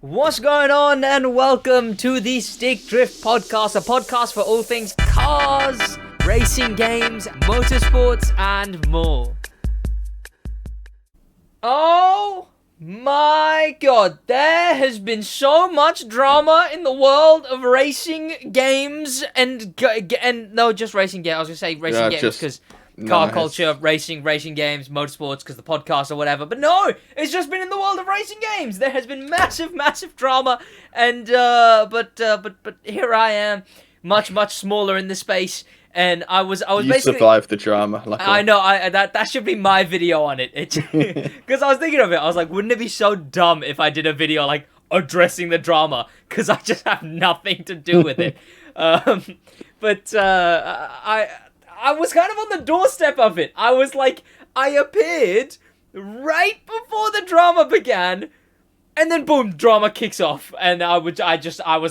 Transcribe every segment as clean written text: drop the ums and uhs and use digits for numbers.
What's going on, and welcome to the Stick Drift Podcast, a podcast for all things cars, racing games, motorsports, and more. Oh my god, there has been so much drama in the world of racing games and no, just racing games. I was gonna say racing games because car culture, racing games, motorsports, because the podcast or whatever. But no, it's just been in the world of racing games. There has been massive drama, and but here I am, much smaller in the space, and I was You basically survived the drama. Luckily. I know. That should be my video on it. Because I was thinking of it. I was like, wouldn't it be so dumb if I did a video like addressing the drama? Because I just have nothing to do with it. But I was kind of on the doorstep of it. I was like, I appeared right before the drama began, and then boom, drama kicks off, and I was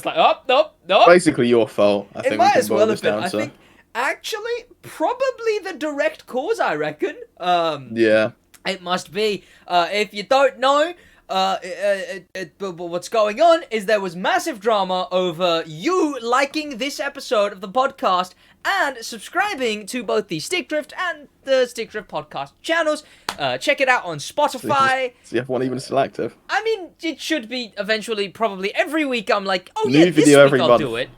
like, oh, nope. Basically your fault. I think It might as well have been. I think actually probably the direct cause. I reckon. Yeah. It must be. If you don't know, what's going on is there was massive drama over you liking this episode of the podcast and subscribing to both the Stick Drift and the Stick Drift podcast channels. Check it out on Spotify. So you have one even selective. I mean, it should be eventually, probably every week. I'm like, oh New yeah, this video week every I'll month. do it.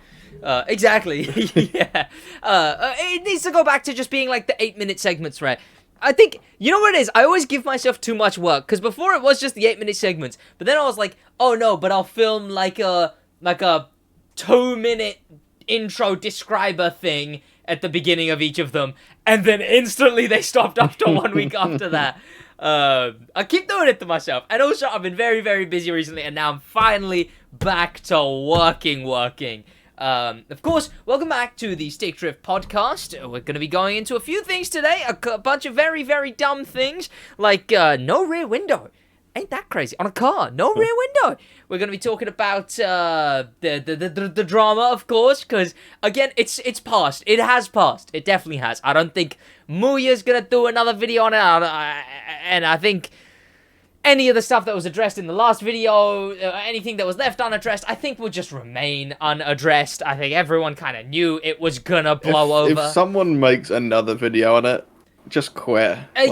Exactly. Yeah. It needs to go back to just being like the 8-minute segments, right? I think, you know what it is? I always give myself too much work, because before it was just the 8-minute segments, but then I was like, oh no, but I'll film like a 2-minute intro describer thing at the beginning of each of them, and then instantly they stopped after 1 week after that. I keep doing it to myself, and also I've been very busy recently, and now I'm finally back to working. Of course, welcome back to the Stick Drift Podcast. We're going to be going into a few things today, a bunch of very dumb things, like no rear window. Ain't that crazy? On a car, no rear window. We're going to be talking about the drama, of course, because, again, it's passed. It has passed. It definitely has. I don't think MuYe's going to do another video on it, and I think any of the stuff that was addressed in the last video, anything that was left unaddressed, I think will just remain unaddressed. I think everyone kind of knew it was going to blow over. If someone makes another video on it, just quit. I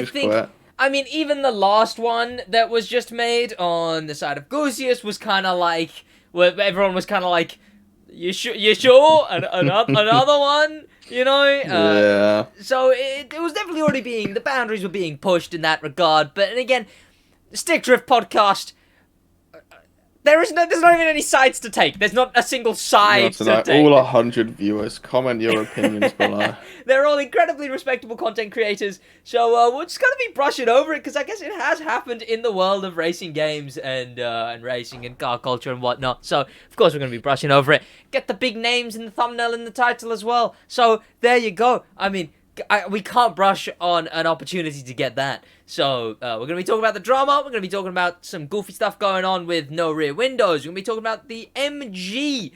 think... Quit. I mean, even the last one that was just made on the side of Goosiest was kind of like, where everyone was kind of like, you sure? Another one? You know? Yeah. So it was definitely already the boundaries were being pushed in that regard. But, and again, Stick Drift Podcast, there's not even any sides to take. There's not a single side to take. All 100 viewers, comment your opinions below. They're all incredibly respectable content creators, so we're just gonna be brushing over it, because I guess it has happened in the world of racing games and racing and car culture and whatnot. So of course we're gonna be brushing over it. Get the big names in the thumbnail and the title as well. So there you go. I mean, we can't brush on an opportunity to get that. So we're going to be talking about the drama. We're going to be talking about some goofy stuff going on with no rear windows. We're going to be talking about the MG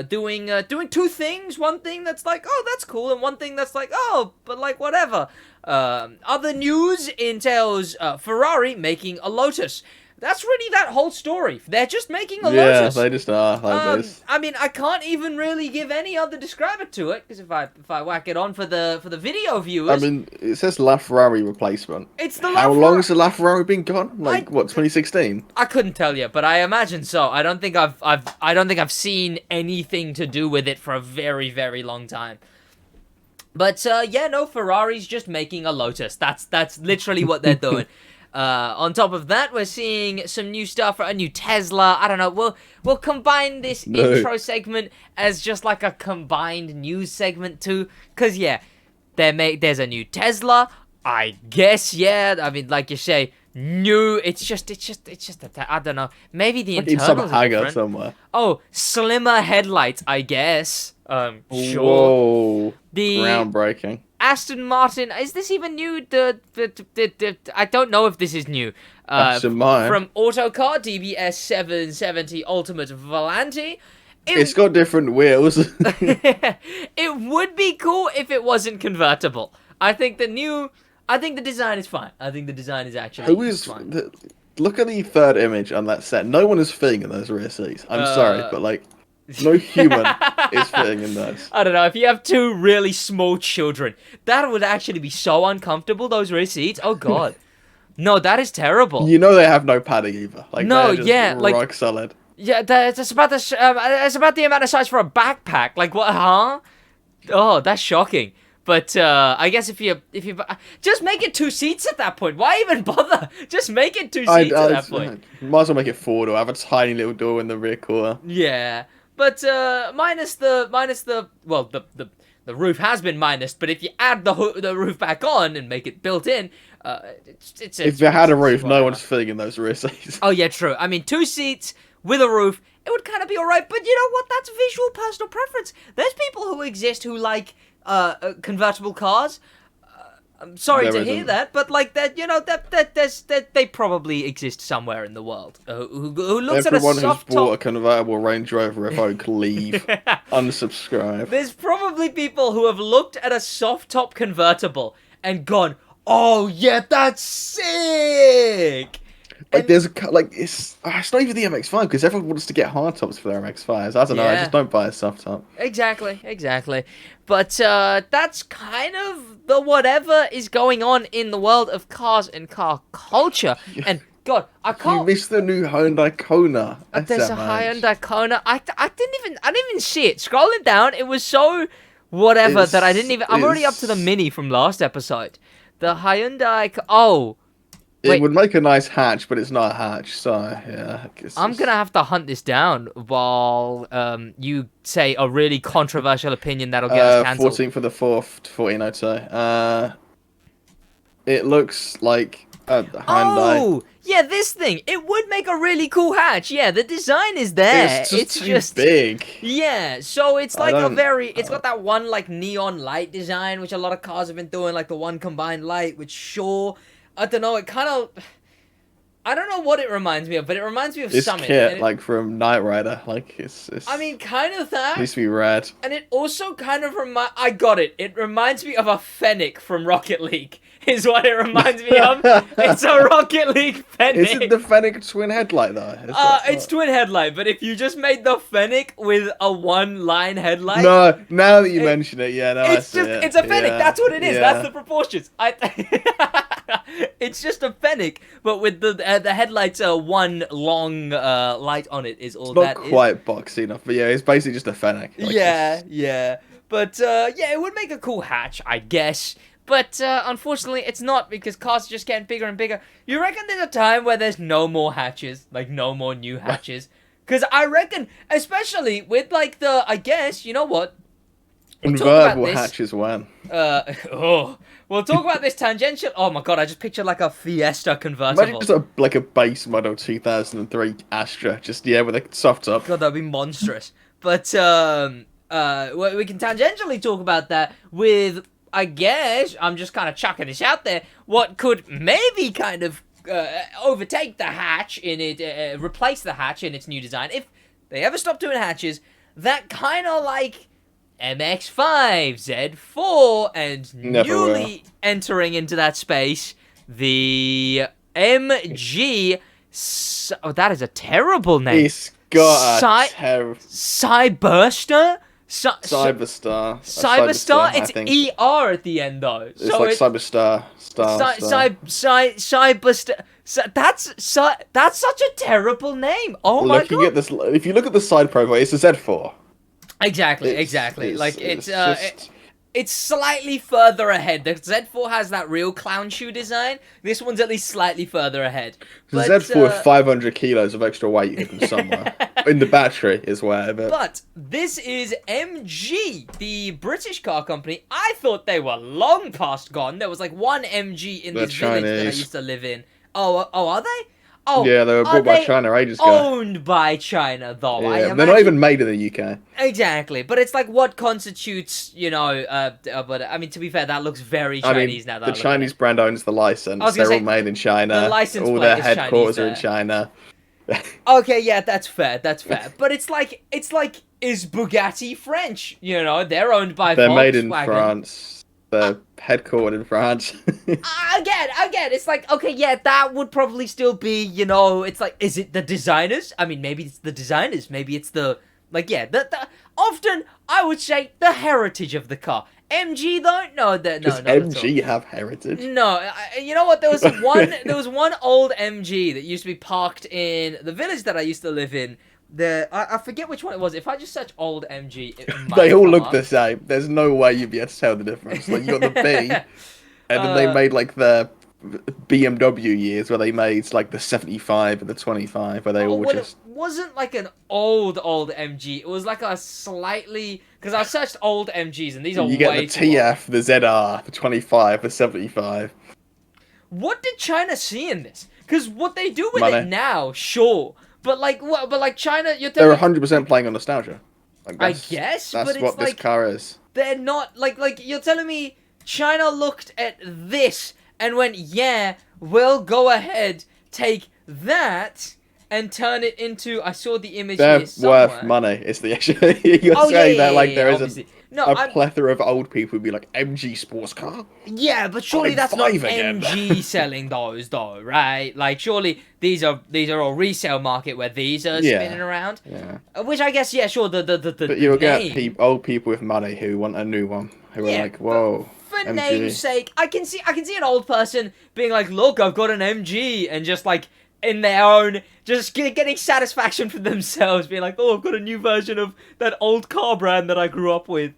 doing two things. One thing that's like, oh, that's cool. And one thing that's like, oh, but like whatever. Other news entails Ferrari making a Lotus. That's really that whole story. They're just making a Lotus. Yeah, they just are like this. I mean, I can't even really give any other describer to it, because if I whack it on for the video viewers, I mean, it says LaFerrari replacement. It's the How long has the LaFerrari been gone? Like 2016? I couldn't tell you, but I imagine so. I don't think I've seen anything to do with it for a very long time. But yeah, no, Ferrari's just making a Lotus. That's literally what they're doing. On top of that, we're seeing some new stuff for a new Tesla. I don't know. We'll combine this intro segment as just like a combined news segment too. Cause yeah, there's a new Tesla. I guess, yeah. I mean, like you say, new. It's just I don't know. Maybe the internals are different. Somewhere. Oh, slimmer headlights, I guess. Sure. Whoa. The groundbreaking. Aston Martin, is this even new? I don't know if this is new. Aston Martin. From Autocar, DBS 770 Ultimate Volante. It's got different wheels. It would be cool if it wasn't convertible. I think the design is fine. I think the design is actually fine. look at the third image on that set. No one is fitting in those rear seats. I'm sorry, but like, no human is fitting in those. I don't know. If you have two really small children, that would actually be so uncomfortable. Those rear seats. Oh god. No, that is terrible. You know they have no padding either. Like, No, they're just yeah, like- rock solid. Yeah, it's about it's about the amount of size for a backpack. Like what? Huh? Oh, that's shocking. But I guess if you just make it 2 seats at that point. Why even bother? Just make it 2 seats at that point. Might as well make it 4 door. Have a tiny little door in the rear quarter. Yeah, but minus the well, the roof has been minused. But if you add the roof back on and make it built in, it's If you had a roof, no whatever. one's fitting in those rear seats. Oh yeah, true. I mean, 2 seats with a roof, it would kind of be alright. But you know what? That's visual personal preference. There's people who exist who like convertible cars. I'm sorry There to hear isn't. that, but like that, you know, that they probably exist somewhere in the world. Who looks Everyone at a who's soft bought a top. convertible Range Rover Evoque, leave. Unsubscribe. There's probably people who have looked at a soft top convertible and gone, "Oh yeah, that's sick." Like there's it's not even the MX-5 because everyone wants to get hard tops for their MX-5s. I don't know. I Yeah. just don't buy a soft top. Exactly. But that's kind of the whatever is going on in the world of cars and car culture. And God, I You can't. missed the new Hyundai Kona. There's a SMH. Hyundai Kona. I didn't even see it. Scrolling down, it was so whatever that I didn't even. I'm already up to the Mini from last episode. The Hyundai. Oh. It Wait. would make a nice hatch, but it's not a hatch, so yeah. I'm gonna have to hunt this down while you say a really controversial opinion that'll get us cancelled. 14th for the 4th, 1402. It looks like a Hyundai. Oh, yeah, this thing. It would make a really cool hatch. Yeah, the design is there. It's just too big. Yeah, so it's I like a don't- very. It's got that one like neon light design, which a lot of cars have been doing, like the one combined light. Which sure, I don't know. It kind of. I don't know what it reminds me of, but it reminds me of This Summit. kit, and it- like from Knight Rider, like it's. I mean, kind of that. needs to be red. And it also kind of I got it. It reminds me of a Fennec from Rocket League. Is what it reminds me of. It's a Rocket League Fennec. Is it the Fennec twin headlight though? It's twin headlight, but if you just made the Fennec with a one-line headlight, No, now that you mention it, yeah, no, I it's see just it. it's a Fennec. Yeah, That's what it is. yeah. That's the proportions. It's just a Fennec, but with the headlights one long light on it is all It's that not is. quite boxy enough, but yeah, it's basically just a Fennec. Like, Yeah. But yeah, it would make a cool hatch, I guess. But unfortunately, it's not because cars are just getting bigger and bigger. You reckon there's a time where there's no more hatches, like no more new hatches? Because I reckon, especially with like the, I guess, you know what? We'll talk about Convertible this. hatches when. We'll talk about this tangential. Oh my god, I just pictured like a Fiesta convertible. Imagine just like a base model 2003 Astra, just with a soft top. God, that'd be monstrous. But we can tangentially talk about that with, I guess, I'm just kind of chucking this out there, what could maybe kind of overtake the hatch in it, replace the hatch in its new design. If they ever stop doing hatches, that kind of like MX-5, Z4, and Never newly entering into that space, the MG... Oh, that is a terrible name. It's got Si- a terrible Cyberster? Cyberstar. Cyberstar? I It's think. ER at the end, though. It's like Cyberstar. Cyberstar. That's such a terrible name. Oh my Looking god. at this, if you look at the side profile, it's a Z4. Exactly. It's slightly further ahead. The Z4 has that real clown shoe design. This one's at least slightly further ahead. The But, Z4 with 500 kilos of extra weight hidden somewhere. In the battery is where. But this is MG, the British car company. I thought they were long past gone. There was like one MG in They're this village that I Chinese. used to live in. Oh, are they? Oh, Yeah, they were are bought by they China ages ago. Owned by China, though. I Yeah, they're imagine. not even made in the UK. Exactly, but it's like what constitutes, but I mean, to be fair, that looks very Chinese now. That the Chinese brand owns the license. I was They're gonna all say, made in China. the license all plate their is headquarters Chinese are in China. Okay, yeah, that's fair. But it's like, is Bugatti French? You know, they're owned by They're Volkswagen. made in France. They're headquartered in France. Again, it's like, okay, yeah, that would probably still be, it's like, is it the designers? I mean, maybe it's the designers, maybe it's like, yeah, often, I would say, the heritage of the car. MG, though? No, Does not at all. MG have heritage? No, you know what, there was one old MG that used to be parked in the village that I used to live in. I forget which one it was. If I just search old MG, it might They all come look up. the same. There's no way you'd be able to tell the difference. Like, you got the B, and then they made, like, the BMW years where they made, like, the 75 and the 25, where they all just... It wasn't like an old MG. It was like a slightly... Because I searched old MGs, and these are way You get the TF, the ZR, the 25, the 75. What did China see in this? Because what they do with Money. it now, sure. But like, what? But like China, you're They're telling 100% playing on nostalgia. Like, I guess, that's but it's what this like car is. they're not like you're telling me China looked at this and went, yeah, we'll go ahead, take that and turn it into. I saw the image They're here somewhere. worth money. It's the issue. You're saying that like there is obviously. a plethora of old people who'd be like, MG sports car? Yeah, but surely I'm that's not 5 again. MG selling those, though, right? Like, surely these are all resale market where these are spinning around. Yeah. Which I guess, yeah, sure. But you'll name, get old people with money who want a new one, who are like, whoa. For MG. name's sake, I can see an old person being like, look, I've got an MG, and just like in their own, just getting satisfaction for themselves, being like, oh, I've got a new version of that old car brand that I grew up with.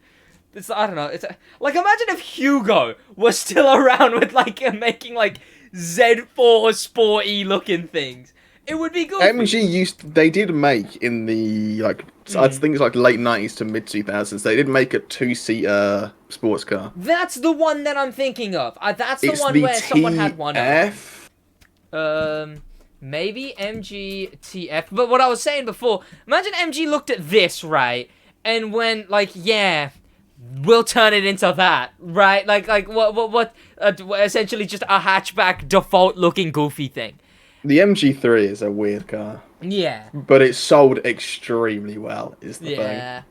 I don't know. Like, imagine if Hugo was still around with like making like Z4 sporty looking things. It would be good. MG they did make in the like I think it's like late 90s to mid 2000s. They did make a 2-seater sports car. That's the one that I'm thinking of. That's the It's one the where someone had one TF? Maybe MG TF. But what I was saying before, imagine MG looked at this, right, and went like, yeah, we'll turn it into that, right? Like what? Essentially just a hatchback default looking goofy thing. The MG3 is a weird car. Yeah. But it sold extremely well, is the thing.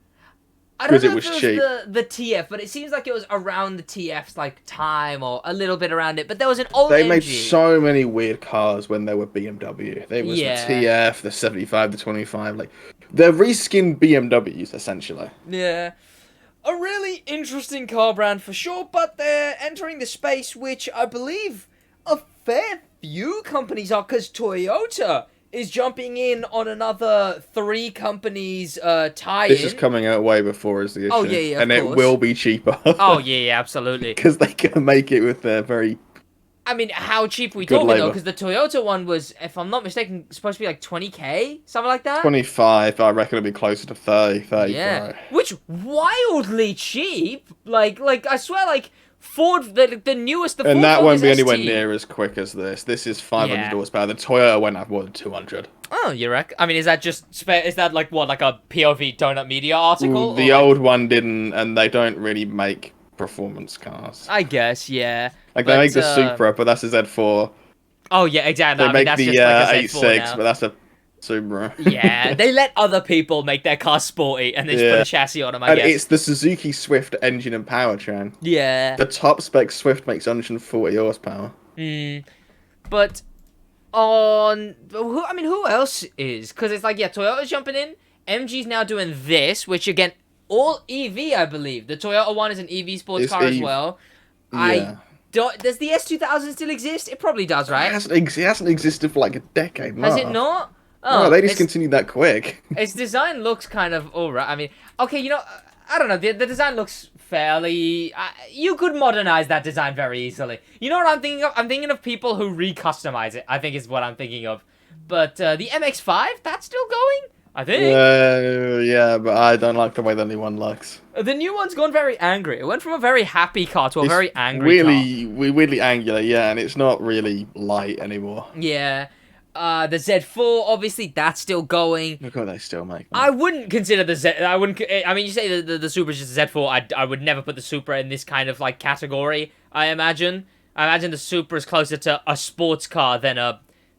I don't know it was if it cheap. was the TF, but it seems like it was around the TF's like time or a little bit around it. But there was an old They MG. made so many weird cars when they were BMW. There was the TF, the 75, the 25. Like, they're reskinned BMWs, essentially. Yeah. A really interesting car brand for sure, but they're entering the space which I believe a fair few companies are, because Toyota is jumping in on another 3 companies tie-in. This is coming out way before is the issue. Oh, yeah, and of it course. will be cheaper. Oh, yeah, absolutely. Because they can make it with their very... I mean, how cheap are we Good talking, though? labour. Because the Toyota one was, if I'm not mistaken, supposed to be like 20k? Something like that? 25, I reckon it'll be closer to 30, 35. Yeah. Which, wildly cheap. Like I swear, like, Ford, the newest, the Ford And that Focus won't be anywhere ST. near as quick as this. This is 500 Yeah. horsepower. The Toyota won't have more than 200. Oh, you reckon? I mean, is that like what, like a POV Donut Media article? The or old one didn't, and they don't really make performance cars. I guess, yeah. Like, they make the Supra, but that's a Z4. Oh, yeah, exactly. They I mean, make that's the just like a Z4 86, now. but that's a Subaru. Yeah, they let other people make their cars sporty and they just put a chassis on them, I And guess. it's the Suzuki Swift engine and powertrain. Yeah. The top spec Swift makes 140 horsepower. But who else is? Because it's like, yeah, Toyota's jumping in. MG's now doing this, which again, all EV, I believe. The Toyota one is an EV sports It's car as EV. well. Yeah. Does the S2000 still exist? It probably does, right? It hasn't existed for like a decade now. Has it not? Oh, they discontinued that quick. Its design looks kind of alright. I mean, okay, I don't know. The design looks fairly. You could modernize that design very easily. You know what I'm thinking of? I'm thinking of people who re-customize it. I think is what I'm thinking of. But the MX-5, that's still going, I think. Yeah, but I don't like the way the new one looks. The new one's gone very angry. It went from a very happy car to a very angry car. Weirdly angular, yeah, and it's not really light anymore. Yeah. The Z4, obviously, that's still going. Look what they still make. I wouldn't consider the Z. I mean, you say the Supra's just a Z4. I would never put the Supra in this kind of like category. I imagine the Supra is closer to a sports car than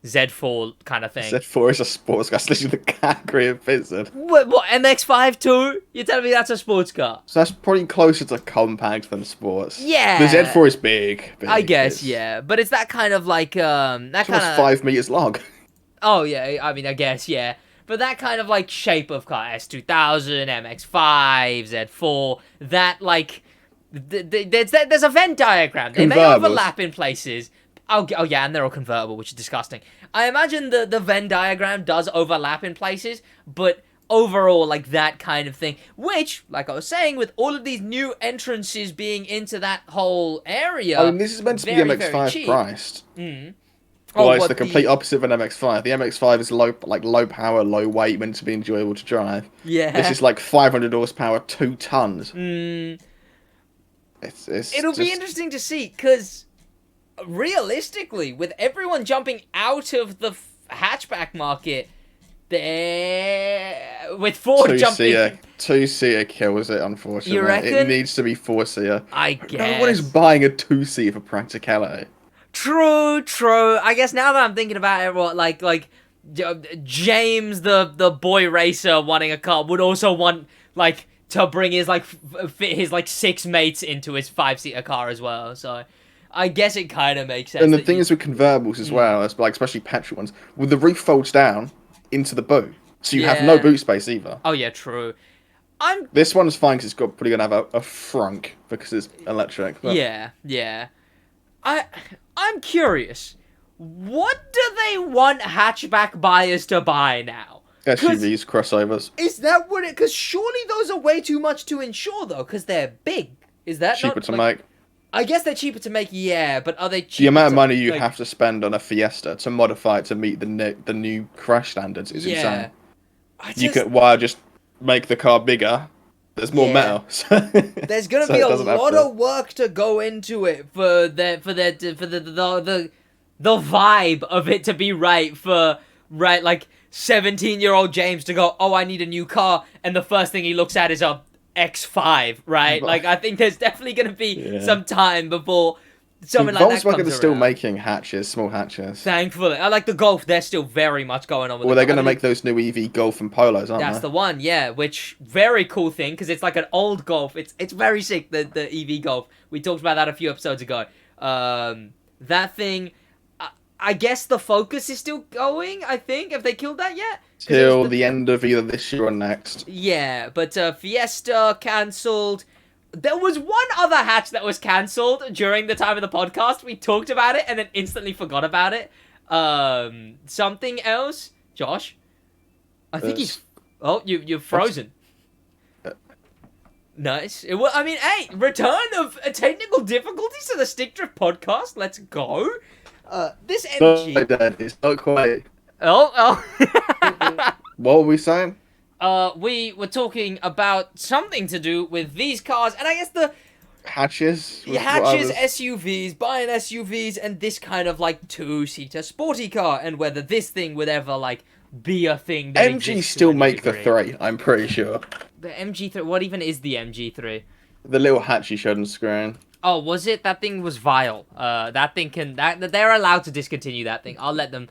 Z4 kind of thing. Z4 is a sports car. It's literally the category of Fizzard. What, MX-5 too? You're telling me that's a sports car? So that's probably closer to compact than sports. Yeah. The Z4 is big. I guess, yeah. But it's that kind of like, that It's kind almost of... 5 meters long. Oh, yeah, I mean, I guess, yeah. But that kind of, like, shape of car, S2000, MX-5, Z4, that, like, there's a Venn diagram. They may overlap in places. Oh, yeah, and they're all convertible, which is disgusting. I imagine the Venn diagram does overlap in places, but overall, like, that kind of thing. Which, like I was saying, with all of these new entrances being into that whole area... I mean, this is meant to be MX-5 priced. Mm. Well, it's the complete opposite of an MX-5. The MX-5 is low power, low weight, meant to be enjoyable to drive. Yeah. This is like 500 horsepower, 2 tons. It'll be interesting to see, because realistically, with everyone jumping out of the hatchback market, with Ford jumping... Two-seater kills it, unfortunately. You reckon? It needs to be four-seater. I guess. No one is buying a two-seater for practicality. True. I guess now that I'm thinking about it, what like James, the boy racer, wanting a car would also want like to bring his like fit his like 6 mates into his 5-seater car as well. So I guess it kind of makes sense. And the thing is with convertibles as well, like especially petrol ones, with the roof folds down into the boot, so you have no boot space either. Oh yeah, true. This one's fine because it's probably gonna have a frunk because it's electric. But... Yeah. I'm curious. What do they want hatchback buyers to buy now? SUVs, crossovers. Is that what it... Because surely those are way too much to insure, though, because they're big. Is that cheaper to make? I guess they're cheaper to make, yeah, but are they cheaper the amount of money you like... have to spend on a Fiesta to modify it to meet the new crash standards is insane. You could just make the car bigger. There's more metal. There's gonna be a lot of work to go into it for the vibe of it to be right for like 17-year-old James to go, oh, I need a new car, and the first thing he looks at is a X5, right? Like I think there's definitely gonna be some time before something like that comes around. Volkswagen is still making hatches, small hatches. Thankfully. I like the Golf, they're still very much going on with Well, they're going to make those new EV Golf and Polos, aren't they? That's the one, yeah, which, very cool thing, because it's like an old Golf. It's very sick, the EV Golf. We talked about that a few episodes ago. That thing, I guess the Focus is still going, I think. Have they killed that yet? Till the end of either this year or next. Yeah, but Fiesta cancelled. There was one other hatch that was cancelled during the time of the podcast. We talked about it and then instantly forgot about it. Something else? Josh? I think he's... Oh, you're frozen. Nice. I mean, hey, return of technical difficulties to the Stick Drift podcast. Let's go. This MG... No, Dad, it's not quite... Oh. What were we saying? We were talking about something to do with these cars, and I guess the... Hatches? Hatches, SUVs, buying SUVs, and this kind of, like, 2-seater sporty car, and whether this thing would ever, like, be a thing that MG still make the 3, I'm pretty sure. The MG3? What even is the MG3? The little hatch you showed on screen. Oh, was it? That thing was vile. That thing can... they're allowed to discontinue that thing. I'll let them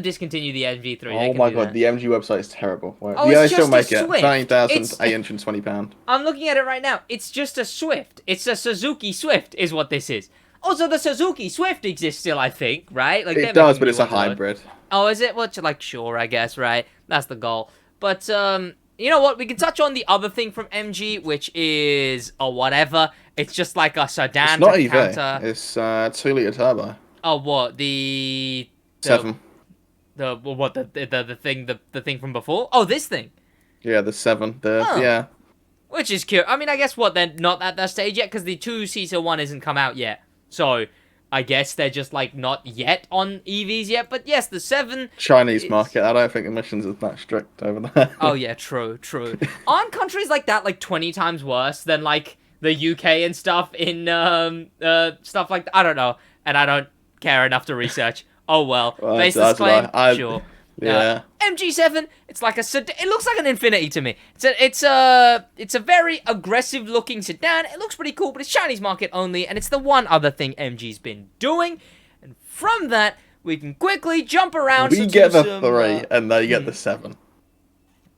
discontinue the MG3. Oh my god, the MG website is terrible. Oh, yeah, it's they still just make a it. Swift. £9,820. I'm looking at it right now. It's just a Swift. It's a Suzuki Swift is what this is. Also, the Suzuki Swift exists still, I think, right? Like it does, but it's a hybrid. Oh, is it? Well, like, sure, I guess, right? That's the goal. But, you know what? We can touch on the other thing from MG, which is a whatever. It's just like a sedan. It's not EV. It's 2-litre turbo. Oh, what? The 7. The thing from before? Oh, this thing. Yeah, the 7. Yeah. Which is cute. I mean, I guess what, they're not at that stage yet, because the 2-seater one hasn't come out yet. So, I guess they're just, like, not yet on EVs yet. But yes, the 7... Chinese market. I don't think emissions are that strict over there. Oh, yeah, true. Aren't countries like that, like, 20 times worse than, like, the UK and stuff in, stuff like that? I don't know. And I don't care enough to research. Oh, well. Baseless claim? Sure. Yeah. MG7, it's like a sedan. It looks like an Infiniti to me. It's a very aggressive looking sedan. It looks pretty cool, but it's Chinese market only, and it's the one other thing MG's been doing. And from that, we can quickly jump around. We get the 3, and they get the 7.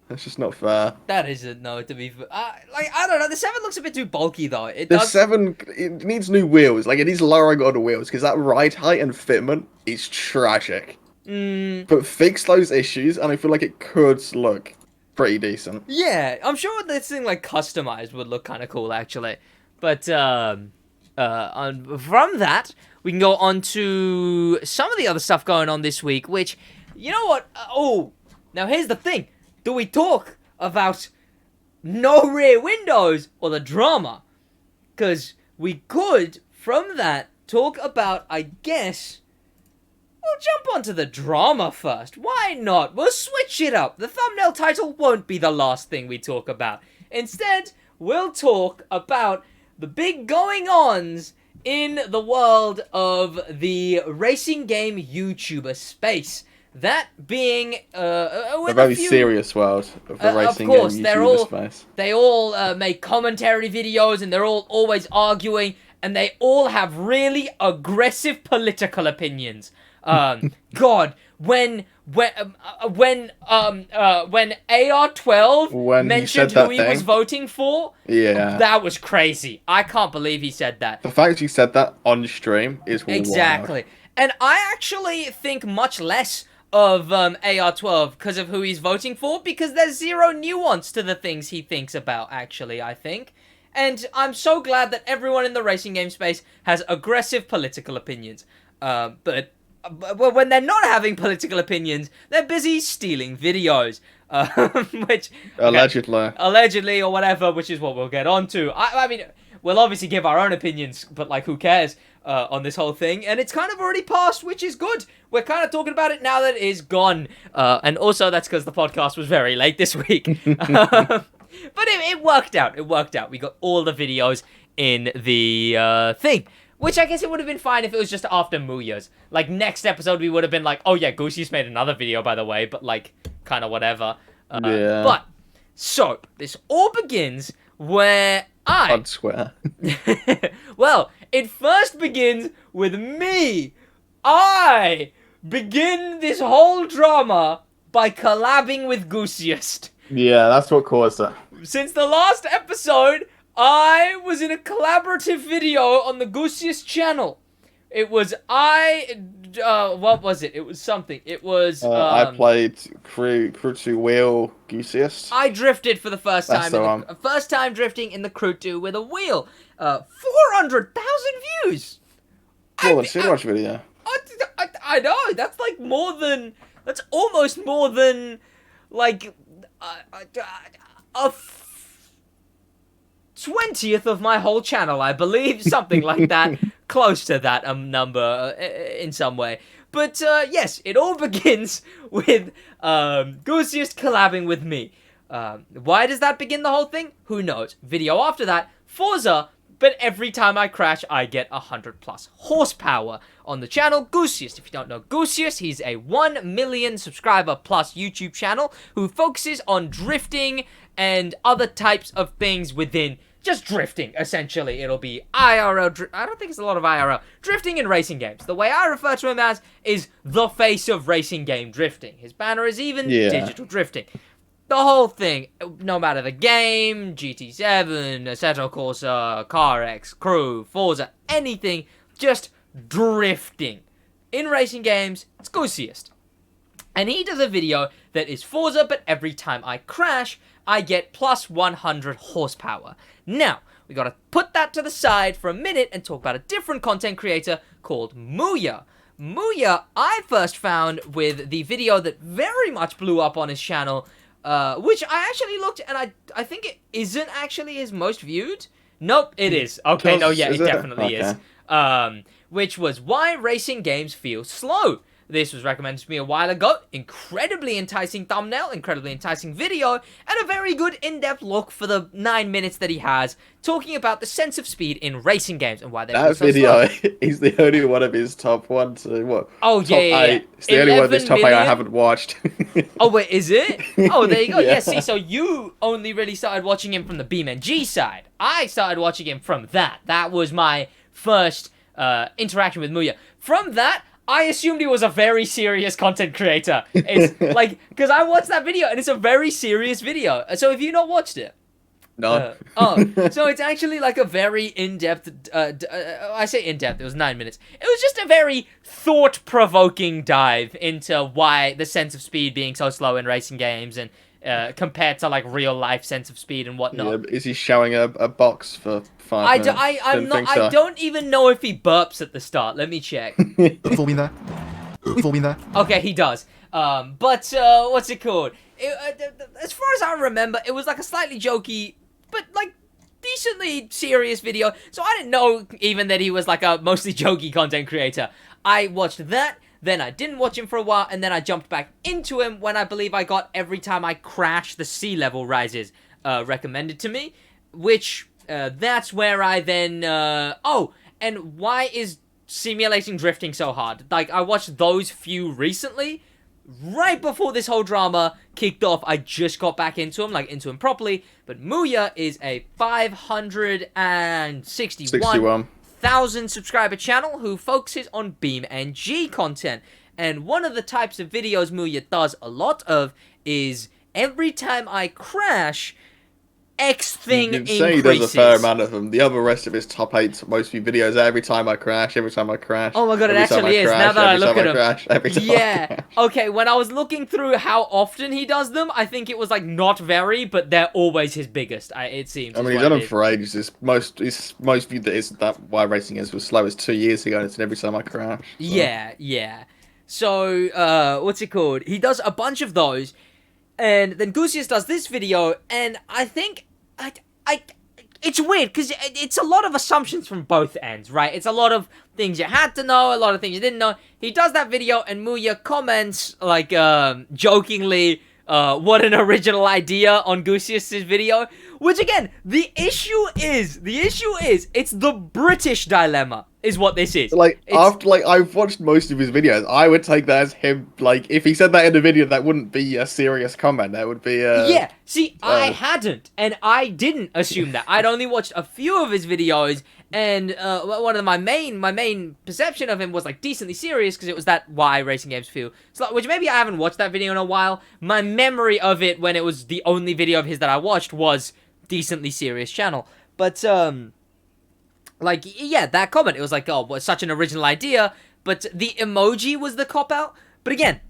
That's just not fair. That isn't, no, to be fair. I don't know, the 7 looks a bit too bulky, though. The 7, it needs new wheels. Like, it needs lowering on the wheels, because that ride height and fitment is tragic. But fix those issues, and I feel like it could look pretty decent. Yeah, I'm sure this thing, like, customized would look kind of cool, actually. But, from that, we can go on to some of the other stuff going on this week, which, you know what? Now here's the thing. Do we talk about no rear windows or the drama? Because we could, from that, talk about, I guess... We'll jump onto the drama first. Why not? We'll switch it up. The thumbnail title won't be the last thing we talk about. Instead, we'll talk about the big going-ons in the world of the racing game YouTuber space. That being a very serious world of the racing game YouTuber space. They all make commentary videos, and they're all always arguing, and they all have really aggressive political opinions. God, when AR12 mentioned who he was voting for, that was crazy. I can't believe he said that. The fact he said that on stream is exactly. Wild. And I actually think much less of AR12 because of who he's voting for, because there's zero nuance to the things he thinks about, actually, I think. And I'm so glad that everyone in the racing game space has aggressive political opinions. But when they're not having political opinions, they're busy stealing videos. Which... Allegedly. Allegedly, or whatever, which is what we'll get onto. I mean, we'll obviously give our own opinions, but, like, who cares on this whole thing? And it's kind of already passed, which is good. We're kind of talking about it now that it is gone. And also, that's because the podcast was very late this week. But it worked out. It worked out. We got all the videos in the thing. Which I guess it would have been fine if it was just after MuYe's. Like, next episode, we would have been like, oh yeah, Goosiest made another video, by the way, but, like, kind of whatever. But, so, this all begins where I'd swear. Well, it first begins with me. I begin this whole drama by collabing with Goosiest. Yeah, that's what caused it. Since the last episode, I was in a collaborative video on the Goosiest channel. It was what was it? It was something. It was, I played crew to wheel Goosiest. I drifted for the first time. First time drifting in the crew 2 with a wheel. 400,000 views! More than SidWaj video. I know, that's like that's almost more than, like, a 20th of my whole channel, I believe, something like that, close to that number in some way. But yes, it all begins with Goosiest collabing with me. Why does that begin the whole thing? Who knows? Video after that, Forza, but every time I crash, I get 100 plus horsepower on the channel Goosiest. If you don't know Goosiest, he's a 1 million subscriber plus YouTube channel who focuses on drifting and other types of things within just drifting, essentially. It'll be IRL, I don't think it's a lot of IRL, drifting in racing games. The way I refer to him as is the face of racing game drifting. His banner is even digital drifting. The whole thing, no matter the game, GT7, Assetto Corsa, CarX, Crew, Forza, anything, just drifting. In racing games, it's Goosiest. And he does a video that is Forza, but every time I crash, I get plus 100 horsepower. Now, we gotta put that to the side for a minute and talk about a different content creator called MuYe. MuYe, I first found with the video that very much blew up on his channel, which I actually looked, and I think it isn't actually his most viewed. Nope, it is. Okay, no, yeah, it definitely is. Which was Why Racing Games Feel Slow. This was recommended to me a while ago. Incredibly enticing thumbnail, incredibly enticing video, and a very good in-depth look for the 9 minutes that he has, talking about the sense of speed in racing games and why they feel so video slow. Is the only one of his top 1 to what? Oh, top 8. It's the only one of his top 8 I haven't watched. Oh, wait, is it? Oh, there you go. Yeah, see, so you only really started watching him from the BeamNG side. I started watching him from that. That was my first interaction with MuYe. From that, I assumed he was a very serious content creator. It's like, because I watched that video and it's a very serious video. So have you not watched it? No. So it's actually like a very in-depth, I say in-depth, it was 9 minutes. It was just a very thought-provoking dive into why the sense of speed being so slow in racing games and compared to like real-life sense of speed and whatnot. Yeah, is he showing a box for 5 minutes? I'm not, I don't even know if he burps at the start. Let me check. Full bean there. Full bean there. Okay, he does. But what's it called? As far as I remember, it was like a slightly jokey, but like decently serious video. So I didn't know even that he was like a mostly jokey content creator. I watched that, then I didn't watch him for a while, and then I jumped back into him when I believe I got Every Time I Crash the Sea Level Rises recommended to me, which that's where I then and why is simulating drifting so hard? Like, I watched those few recently. Right before this whole drama kicked off, I just got back into him properly. But MuYe is a 561,000 subscriber channel who focuses on BeamNG content. And one of the types of videos MuYe does a lot of is every time I crash, X thing increases. Say he does a fair amount of them. The other rest of his top 8 most view videos, every time I crash, every time I crash. Oh my god, it actually is. Now that I look at him. Yeah. Okay, when I was looking through how often he does them, I think it was like not very, but they're always his biggest, it seems. I mean, he's done them for ages. His most viewed that isn't that why racing is was slow as 2 years ago, and it's every time I crash. So. Yeah. So, what's it called? He does a bunch of those. And then Goosiest does this video, and I think, it's weird, because it's a lot of assumptions from both ends, right? It's a lot of things you had to know, a lot of things you didn't know. He does that video, and MuYe comments, like, jokingly, what an original idea on Goosiest's video. Which, again, the issue is, it's the British dilemma, is what this is. Like, I've watched most of his videos, I would take that as him, like, if he said that in the video, that wouldn't be a serious comment, that would be, Yeah, see, I hadn't, and I didn't assume that. I'd only watched a few of his videos, and, one of my main perception of him was, like, decently serious, because it was that why racing games feel slow, which maybe I haven't watched that video in a while. My memory of it, when it was the only video of his that I watched, was decently serious channel. But, like, yeah, that comment, it was like, oh, what such an original idea, but the emoji was the cop-out. But again,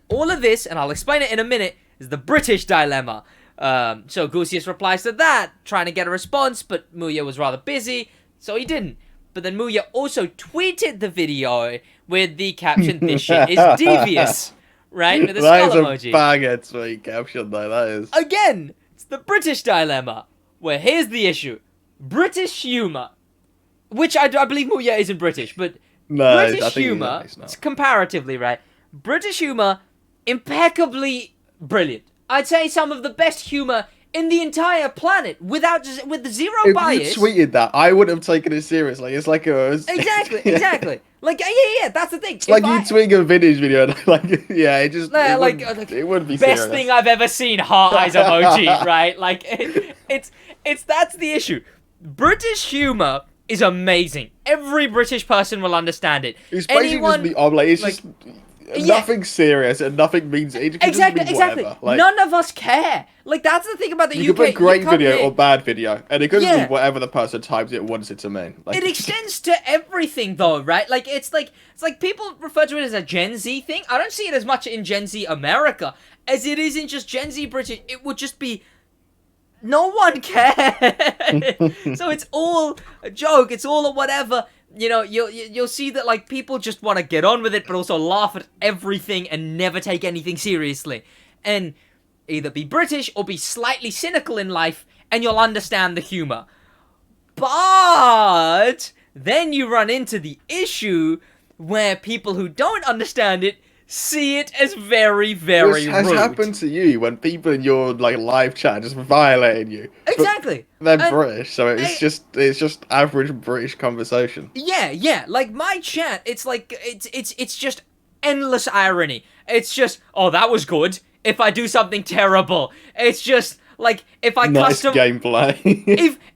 all of this, and I'll explain it in a minute, is the British dilemma. So Goosiest replies to that, trying to get a response, but MuYe was rather busy, so he didn't. But then MuYe also tweeted the video with the caption, "This shit is devious," right? With a skull emoji. That is a banger tweet caption, though, that is. Again, it's the British dilemma, where here's the issue. British humour, which I believe MuYe isn't British, but no, British humour, comparatively, right? British humour, impeccably brilliant. I'd say some of the best humour in the entire planet, with zero bias. If you tweeted that, I wouldn't have taken it seriously. It's like a... Exactly. Like, yeah, that's the thing. It's like you tweeting a vintage video, and like, yeah, it just... it wouldn't be serious. Best thing I've ever seen, heart eyes emoji, right? Like, that's the issue. British humour is amazing. Every British person will understand it. It's basically just the omelette. It's like, just nothing serious and nothing means it. Exactly. Like, none of us care. Like, that's the thing about the UK. You can put great video or bad video, and it could be whatever the person types it wants it to mean. Like, it extends to everything, though, right? Like, it's like people refer to it as a Gen Z thing. I don't see it as much in Gen Z America as it is in just Gen Z British. It would just be... no one cares. So it's all a joke. It's all a whatever. You know, you'll see that, like, people just want to get on with it, but also laugh at everything and never take anything seriously. And either be British or be slightly cynical in life, and you'll understand the humor. But then you run into the issue where people who don't understand it see it as very, very rude. This has happened to you when people in your like live chat just violating you. Exactly. They're British, so it's just average British conversation. Yeah. Like my chat, it's like it's just endless irony. It's just, oh, that was good. If I do something terrible, it's just like if I custom gameplay.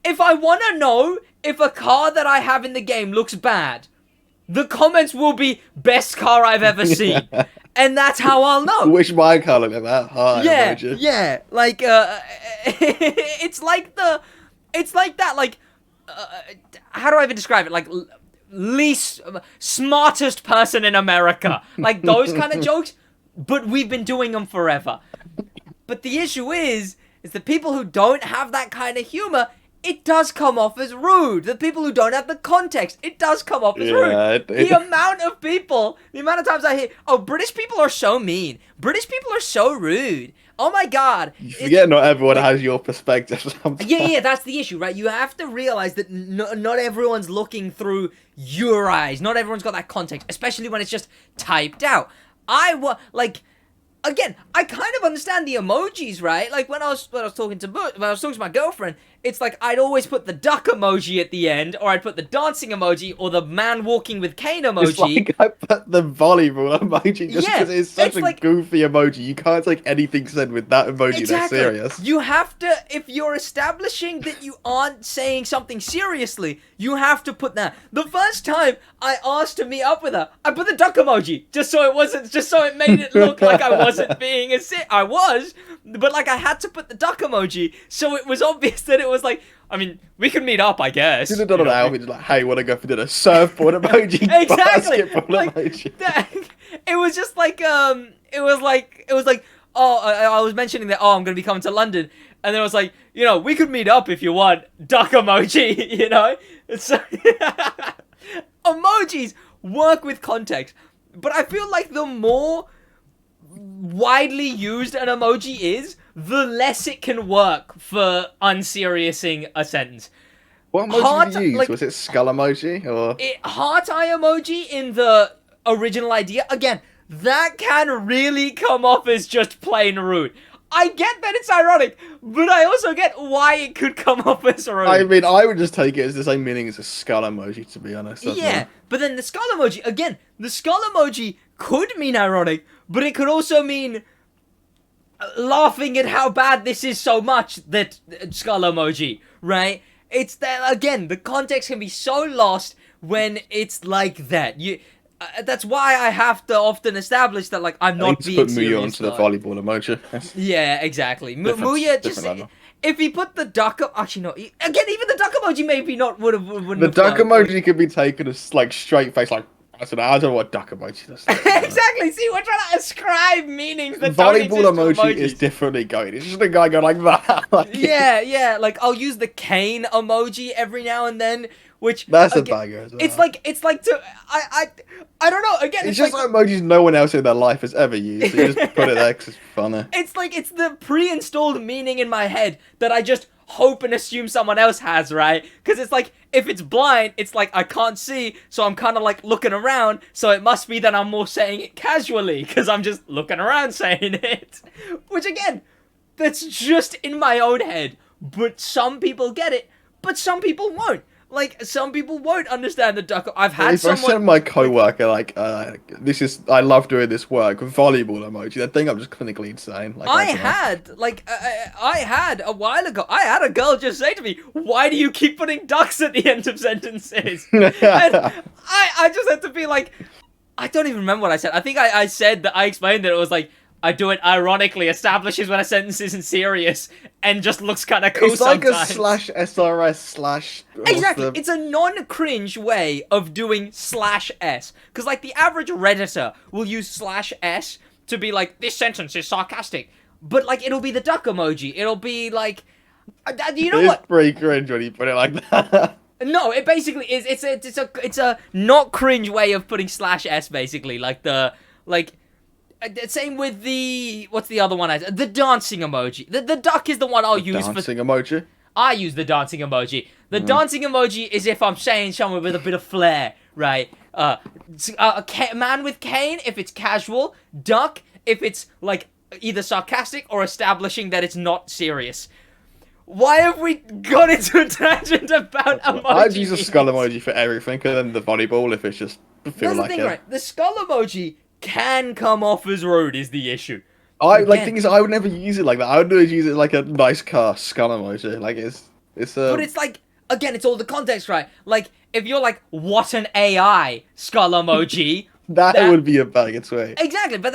if I want to know if a car that I have in the game looks bad, the comments will be best car I've ever seen. And that's how I'll know. Wish my car looked like that. Hi, emoji. Yeah. Like, it's like that, like, how do I even describe it? Like, least smartest person in America. Like, those kind of jokes, but we've been doing them forever. But the issue is the people who don't have that kind of humor, it does come off as rude. The people who don't have the context, it does come off as rude. The amount of times I hear, oh, British people are so mean. British people are so rude. Oh my god. You forget not everyone has your perspective sometimes. Yeah, that's the issue, right? You have to realize that not everyone's looking through your eyes. Not everyone's got that context, especially when it's just typed out. Again, I kind of understand the emojis, right? Like when I was talking to my girlfriend, it's like I'd always put the duck emoji at the end, or I'd put the dancing emoji, or the man walking with cane emoji. It's like I put the volleyball emoji just because it's such a goofy emoji. You can't take anything said with that emoji that's serious. You have to, if you're establishing that you aren't saying something seriously, you have to put that. The first time I asked to meet up with her, I put the duck emoji just so it made it look like I wasn't being I was, but like I had to put the duck emoji so it was obvious that it was like, I mean, we could meet up, I guess. You should have done an outfit like, hey, wanna go for dinner? Surfboard emoji, exactly. basketball emoji. It was just like it was like oh, I was mentioning that, oh, I'm gonna be coming to London, and then it was like, you know, we could meet up if you want, duck emoji, you know. So emojis work with context, but I feel like the more widely used an emoji is, the less it can work for unseriousing a sentence. What emoji did you use? Like, was it skull emoji or heart eye emoji in the original idea? Again, that can really come off as just plain rude. I get that it's ironic, but I also get why it could come off as rude. I mean, I would just take it as the same meaning as a skull emoji, to be honest. Yeah, but then the skull emoji, again, the skull emoji could mean ironic, but it could also mean laughing at how bad this is so much, that skull emoji, right? It's that, again, the context can be so lost when it's like that. That's why I have to often establish that, like, I'm not being serious. Put MuYe onto the volleyball emoji. Yeah, exactly. MuYe just, if he put the duck up, actually no. Again, even the duck emoji maybe not wouldn't. The duck emoji could be taken as like straight face, like I don't know what duck emoji does. Exactly. See, we're trying to ascribe meanings that volleyball don't exist emoji is differently going. It's just a guy going like that. Like, yeah. Like I'll use the cane emoji every now and then. Which that's a bagger as well. It's like to I don't know. Again, it's just like emojis no one else in their life has ever used. So you just put it there because it's funny. It's like it's the pre-installed meaning in my head that I just hope and assume someone else has, right? Because it's like if it's blind, it's like I can't see, so I'm kind of like looking around. So it must be that I'm more saying it casually because I'm just looking around saying it. Which again, that's just in my own head. But some people get it, but some people won't. Like, some people won't understand the duck. I've had someone... If I send my co-worker, like, I love doing this work, volleyball emoji, they think I'm just clinically insane. Like, I had, a while ago, I had a girl just say to me, why do you keep putting ducks at the end of sentences? And I just had to be like, I don't even remember what I said. I think I said that, I explained that it was like, I do it ironically, establishes when a sentence isn't serious, and just looks kind of cool sometimes. It's like a /SRS/ Exactly, it's a non-cringe way of doing /S. Because, like, the average Redditor will use /S to be like, this sentence is sarcastic. But, like, it'll be the duck emoji. It'll be, like... you know what? It's pretty cringe when you put it like that. No, it basically is. It's a not cringe way of putting /S, basically. Like, same with the... What's the other one? The dancing emoji. The duck is the one I'll use for... Dancing emoji? I use the dancing emoji. The dancing emoji is if I'm saying someone with a bit of flair, right? Man with cane if it's casual. Duck if it's, like, either sarcastic or establishing that it's not serious. Why have we got into a tangent about emojis? I'd use a skull emoji for everything, and then the volleyball if it's just feel like it. Right? The skull emoji can come off as rude is the issue. Thing is, I would never use it like that. I would always use it like a nice car skull emoji. Like it's But it's like, again, it's all the context, right? Like, if you're like, what an AI, skull emoji. That would be a bag of tweet. Exactly, but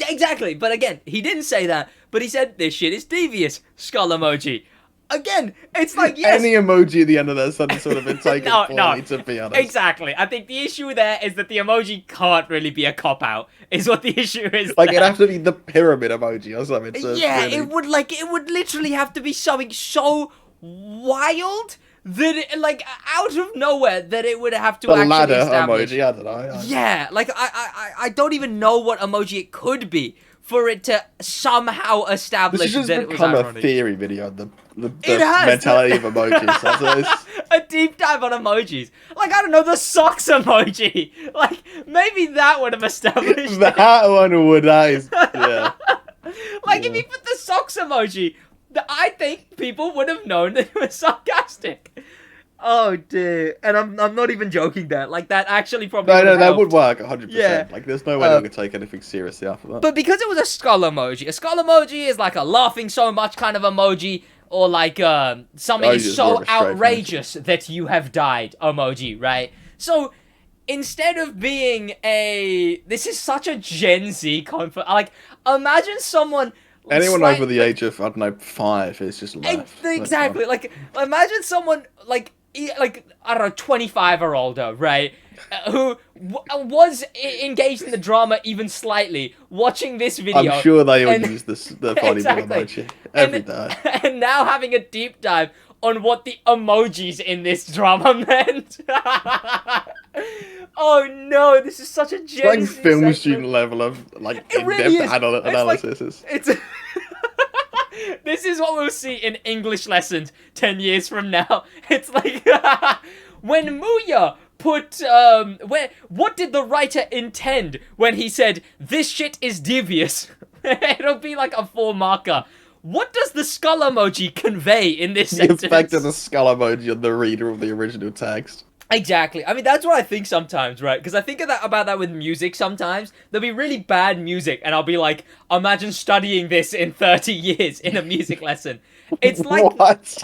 exactly. But again, he didn't say that, but he said, this shit is devious, skull emoji. Again, it's like, yes. Any emoji at the end of that sentence would have been taken poorly, to be honest. Exactly. I think the issue there is that the emoji can't really be a cop-out, is what the issue is. Like, it'd have to be the pyramid emoji or something. So yeah, really... it would literally have to be something so wild that it, like, out of nowhere, that it would have to the actually ladder establish. emoji, I don't know. Yeah, like, I don't even know what emoji it could be for it to somehow establish this has that just it was become a ironic. theory video, the It has. mentality of emojis. That's A deep dive on emojis. Like, I don't know, the socks emoji. Like, maybe that would have established that one would, yeah. Like, if you put the socks emoji, I think people would have known that it was sarcastic. Oh, dear. And I'm not even joking there. Like, that actually probably No, that helped. would work 100%. Yeah. Like, there's no way they could take anything seriously after that. But because it was a skull emoji is like a laughing so much kind of emoji, or like something is so outrageous that you have died emoji, right? So instead of being this is such a Gen Z like, imagine someone. Anyone over the age of, I don't know, 5 is just left. Exactly. Like, imagine someone like I don't know, 25 or older, right? Who was engaged in the drama even slightly, watching this video. I'm sure they all use the funny exactly. emoji every day. And now having a deep dive on what the emojis in this drama meant. Oh no, this is such a Gen like Z film segment. student level of like in-depth really analysis. It's this is what we'll see in English lessons 10 years from now. It's like when MuYe put what did the writer intend when he said this shit is devious? It'll be like a 4 marker. What does the skull emoji convey in this sentence? The effect of the skull emoji on the reader of the original text. Exactly. I mean, that's what I think sometimes, right? Because I think about that with music sometimes. There'll be really bad music, and I'll be like, imagine studying this in 30 years in a music lesson. It's like... What?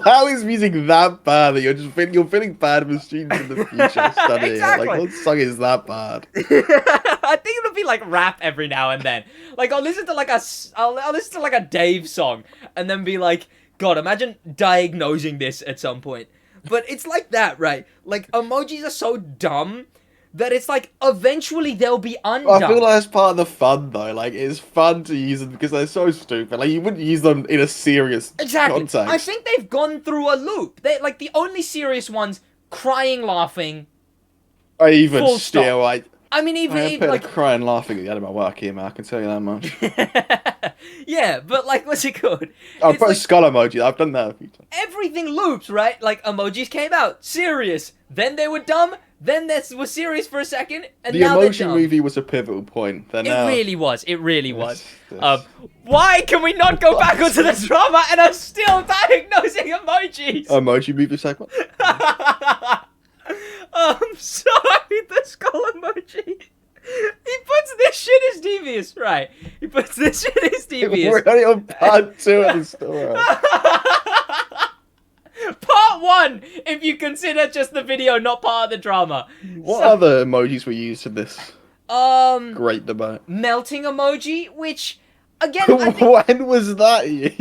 How is music that bad that you're feeling bad for students in the future studying Exactly. it? Like, what song is that bad? I think it'll be like rap every now and then. Like, I'll listen to like a Dave song, and then be like, God, imagine diagnosing this at some point. But it's like that, right? Like, emojis are so dumb that it's like, eventually they'll be undone. I feel like that's part of the fun, though. Like, it's fun to use them because they're so stupid. Like, you wouldn't use them in a serious context. I think they've gone through a loop. They like, the only serious ones, crying, laughing, I even full still, stop. like... I mean, I even put like... crying laughing at the end of my work here, man. I can tell you that much. Yeah, but like, what's it called? I'll It's put a like, skull emoji. I've done that a few times. everything loops, right? Like, emojis came out, serious. Then they were dumb. Then they were serious for a second, and The now they're emoji dumb. movie was a pivotal point. Then It now... really was. It really was. Yes. Why can we not go back onto the drama and I'm still diagnosing emojis? Emoji movie segment. Sorry, the skull emoji. He puts this shit is devious, right? He puts this shit is devious. We're only on part 2 of the story. Part 1, if you consider just the video not part of the drama. What other emojis were used in this great debate? Melting emoji, which again, I think, When was that used?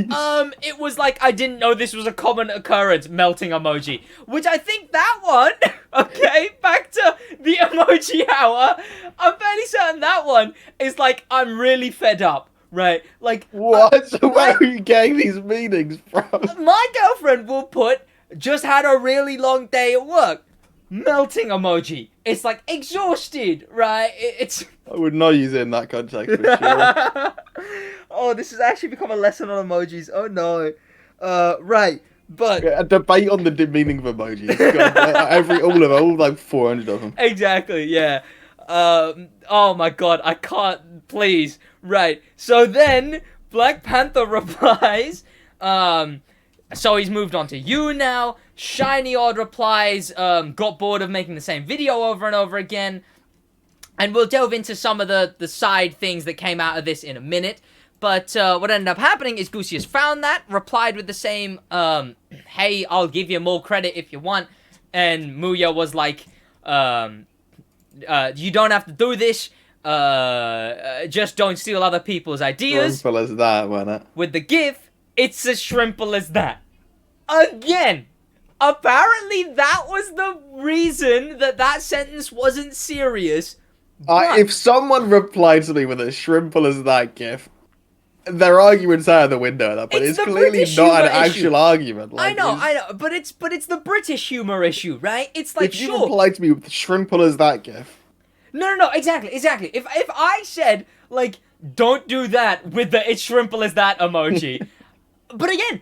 it was like, I didn't know this was a common occurrence, melting emoji. Which I think that one, okay, back to the emoji hour, I'm fairly certain that one is like, I'm really fed up, right? Like, What? Where are you getting these meanings from? my girlfriend will put, just had a really long day at work. Melting emoji. It's like, exhausted, right? It's... I would not use it in that context for sure. Oh, this has actually become a lesson on emojis. Oh no. Right. But A debate on the meaning of emojis. God, all like 400 of them. exactly, yeah. Oh my god, I can't, please. Right. So then Blackpanthaa replies, so he's moved on to you now. Shiny Odd replies, got bored of making the same video over and over again. And we'll delve into some of the side things that came out of this in a minute. But what ended up happening is Goosiest found that, replied with the same hey, I'll give you more credit if you want, and MuYe was like, you don't have to do this, just don't steal other people's ideas. Simple as that, wasn't it? With the GIF, it's as simple as that. Again, apparently that was the reason that sentence wasn't serious. But If someone replied to me with as simple as that gif, their argument's out of the window at that point. It's It's the clearly British not an humour actual issue. argument. Like, I know, but it's the British humor issue, right? It's like, if you sure. replied to me with simple as that gif, No, exactly. If I said, like, don't do that with the it's simple as that emoji, but again,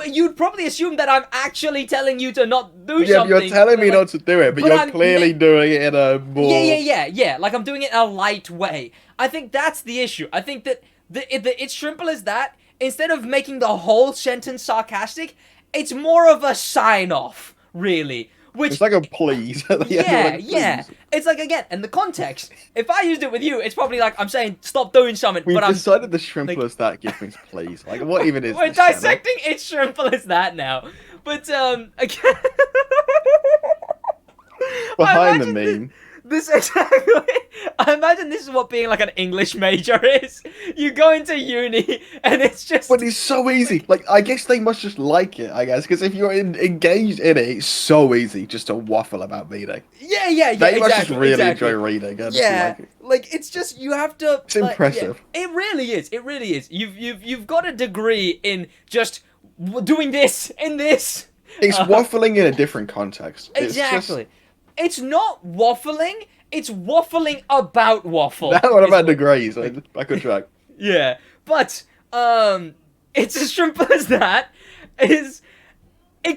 you'd probably assume that I'm actually telling you to not do yeah, something. you're telling me like, not to do it, but but you're I'm clearly doing it in a more... Yeah. Like, I'm doing it in a light way. I think that's the issue. I think that it's simple as that, instead of making the whole sentence sarcastic, it's more of a sign-off, really. Which, It's like a please. At the end of yeah. please. It's like, again, and the context. If I used it with you, it's probably like I'm saying, stop doing something, We've but I'm... decided the simple like- as that gif means please. Like, what even is We're this channel? dissecting it's simple as that now. But, again... Behind the I imagine meme. This exactly. I imagine this is what being like an English major is. You go into uni and it's just. But it's so easy. Like, I guess they must just like it, I guess. Because if you're engaged in it, it's so easy just to waffle about reading. Yeah. They must just exactly, really exactly. enjoy reading. And Yeah, like, it's just you have to. It's impressive. Yeah, it really is. It really is. You've got a degree in just doing this in this. it's waffling in a different context. Exactly. It's not waffling. It's waffling about waffle. Now what is about degrees? Back on track. Yeah, but it's as simple as that. It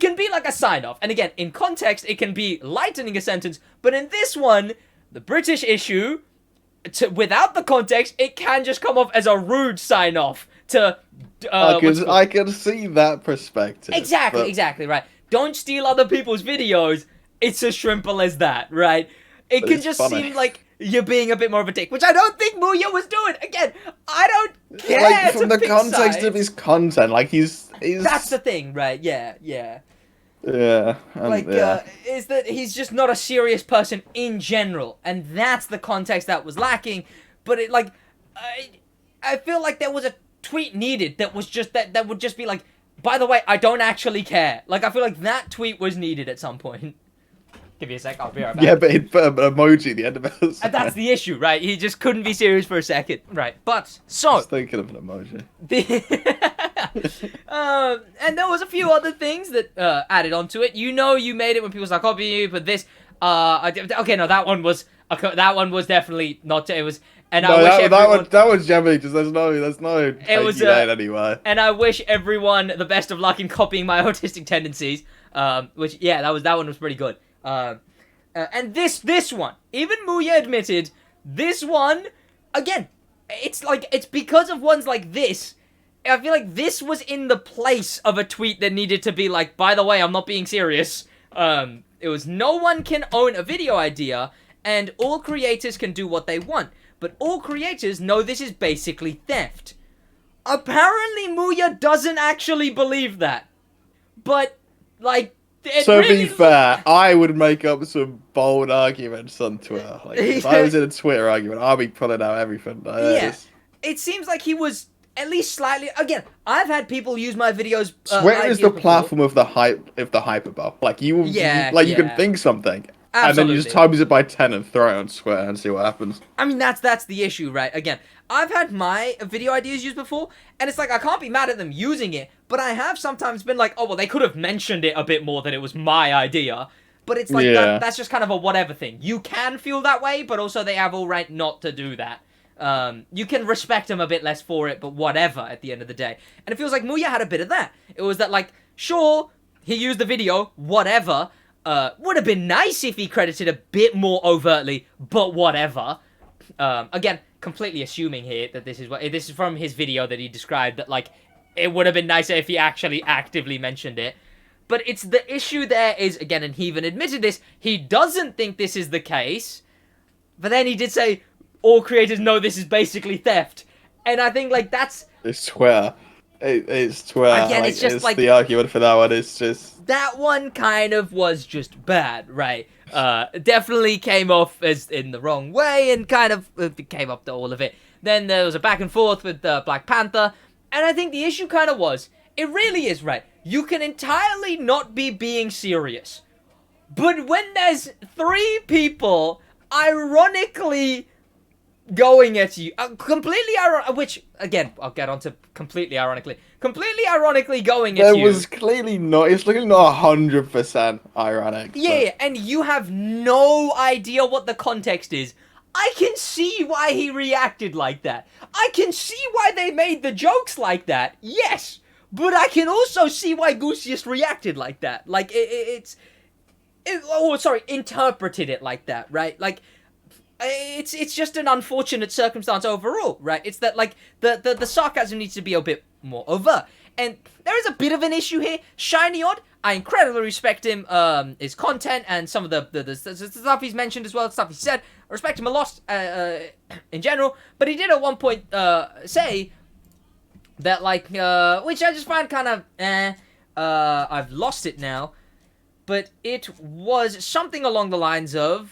can be like a sign-off, and again, in context, it can be lightening a sentence. But in this one, the British issue, without the context, it can just come off as a rude sign-off to. I can see that perspective. Exactly right. Don't steal other people's videos. It's as simple as that, right? It But can it's just funny. seem like you're being a bit more of a dick, which I don't think MuYe was doing. Again, I don't care Like, to from the pick context sides. of his content, like, he's... That's the thing, right? Yeah. Yeah. Like, is that he's just not a serious person in general, and that's the context that was lacking. But it, like, I feel like there was a tweet needed that was just that would just be like, by the way, I don't actually care. Like, I feel like that tweet was needed at some point. Give me a sec, I'll be right back. Yeah, but he'd put an emoji at the end of it. And that's the issue, right? He just couldn't be serious for a second. Right, but, so... I was thinking of an emoji. And there was a few other things that added onto it. You know you made it when people start copying you, but this... okay, no, that one was definitely not... It was... And I wish everyone... that was generally just... There's no... It was, anyway. And I wish everyone the best of luck in copying my autistic tendencies. Which, yeah, that one was pretty good. And this one, even MuYe admitted, this one, again, it's because of ones like this, I feel like this was in the place of a tweet that needed to be like, by the way, I'm not being serious. It was no one can own a video idea, and all creators can do what they want, but all creators know this is basically theft. Apparently MuYe doesn't actually believe that. But, like, To really be fair, I would make up some bold arguments on Twitter. Like, if I was in a Twitter argument, I'd be pulling out everything. Yeah. It seems like he was at least slightly... Again, I've had people use my videos... Twitter is the before. platform of the hyperbole. Like, you can think something, and then you just Absolutely. times it by 10 and throw it on Twitter and see what happens. I mean, that's the issue, right? Again, I've had my video ideas used before, and it's like, I can't be mad at them using it, but I have sometimes been like, oh, well, they could have mentioned it a bit more that it was my idea. But it's like, Yeah. that's just kind of a whatever thing. You can feel that way, but also they have all right not to do that. You can respect them a bit less for it, but whatever at the end of the day. And it feels like MuYe had a bit of that. It was that, like, sure, he used the video, whatever. Would have been nice if he credited a bit more overtly, but whatever. Again, completely assuming here that this is from his video that he described, that, like, it would have been nicer if he actually actively mentioned it. But it's the issue there is, again, and he even admitted this, he doesn't think this is the case, but then he did say, all creators know this is basically theft. And I think, like, that's... It's Twitter. It's Twitter. Again, it's just like the argument for that one. It's just that one kind of was just bad, right? Definitely came off as in the wrong way and kind of came up to all of it. Then there was a back and forth with Black Panther, and I think the issue kind of was, it really is, right? You can entirely not be being serious, but when there's 3 people ironically going at you, which, again, I'll get onto completely ironically going at there you. was clearly not. It's looking not 100% ironic. Yeah, and you have no idea what the context is. I can see why he reacted like that. I can see why they made the jokes like that. Yes, but I can also see why Goosiest reacted like that. Like interpreted it like that, right? Like it's just an unfortunate circumstance overall, right? It's that like the sarcasm needs to be a bit more overt. And there is a bit of an issue here. Shiny Odd, I incredibly respect him, his content, and some of the stuff he's mentioned as well, the stuff he said. I respect him a lot, in general. But he did at one point, say that, like, which I just find kind of, I've lost it now. But it was something along the lines of,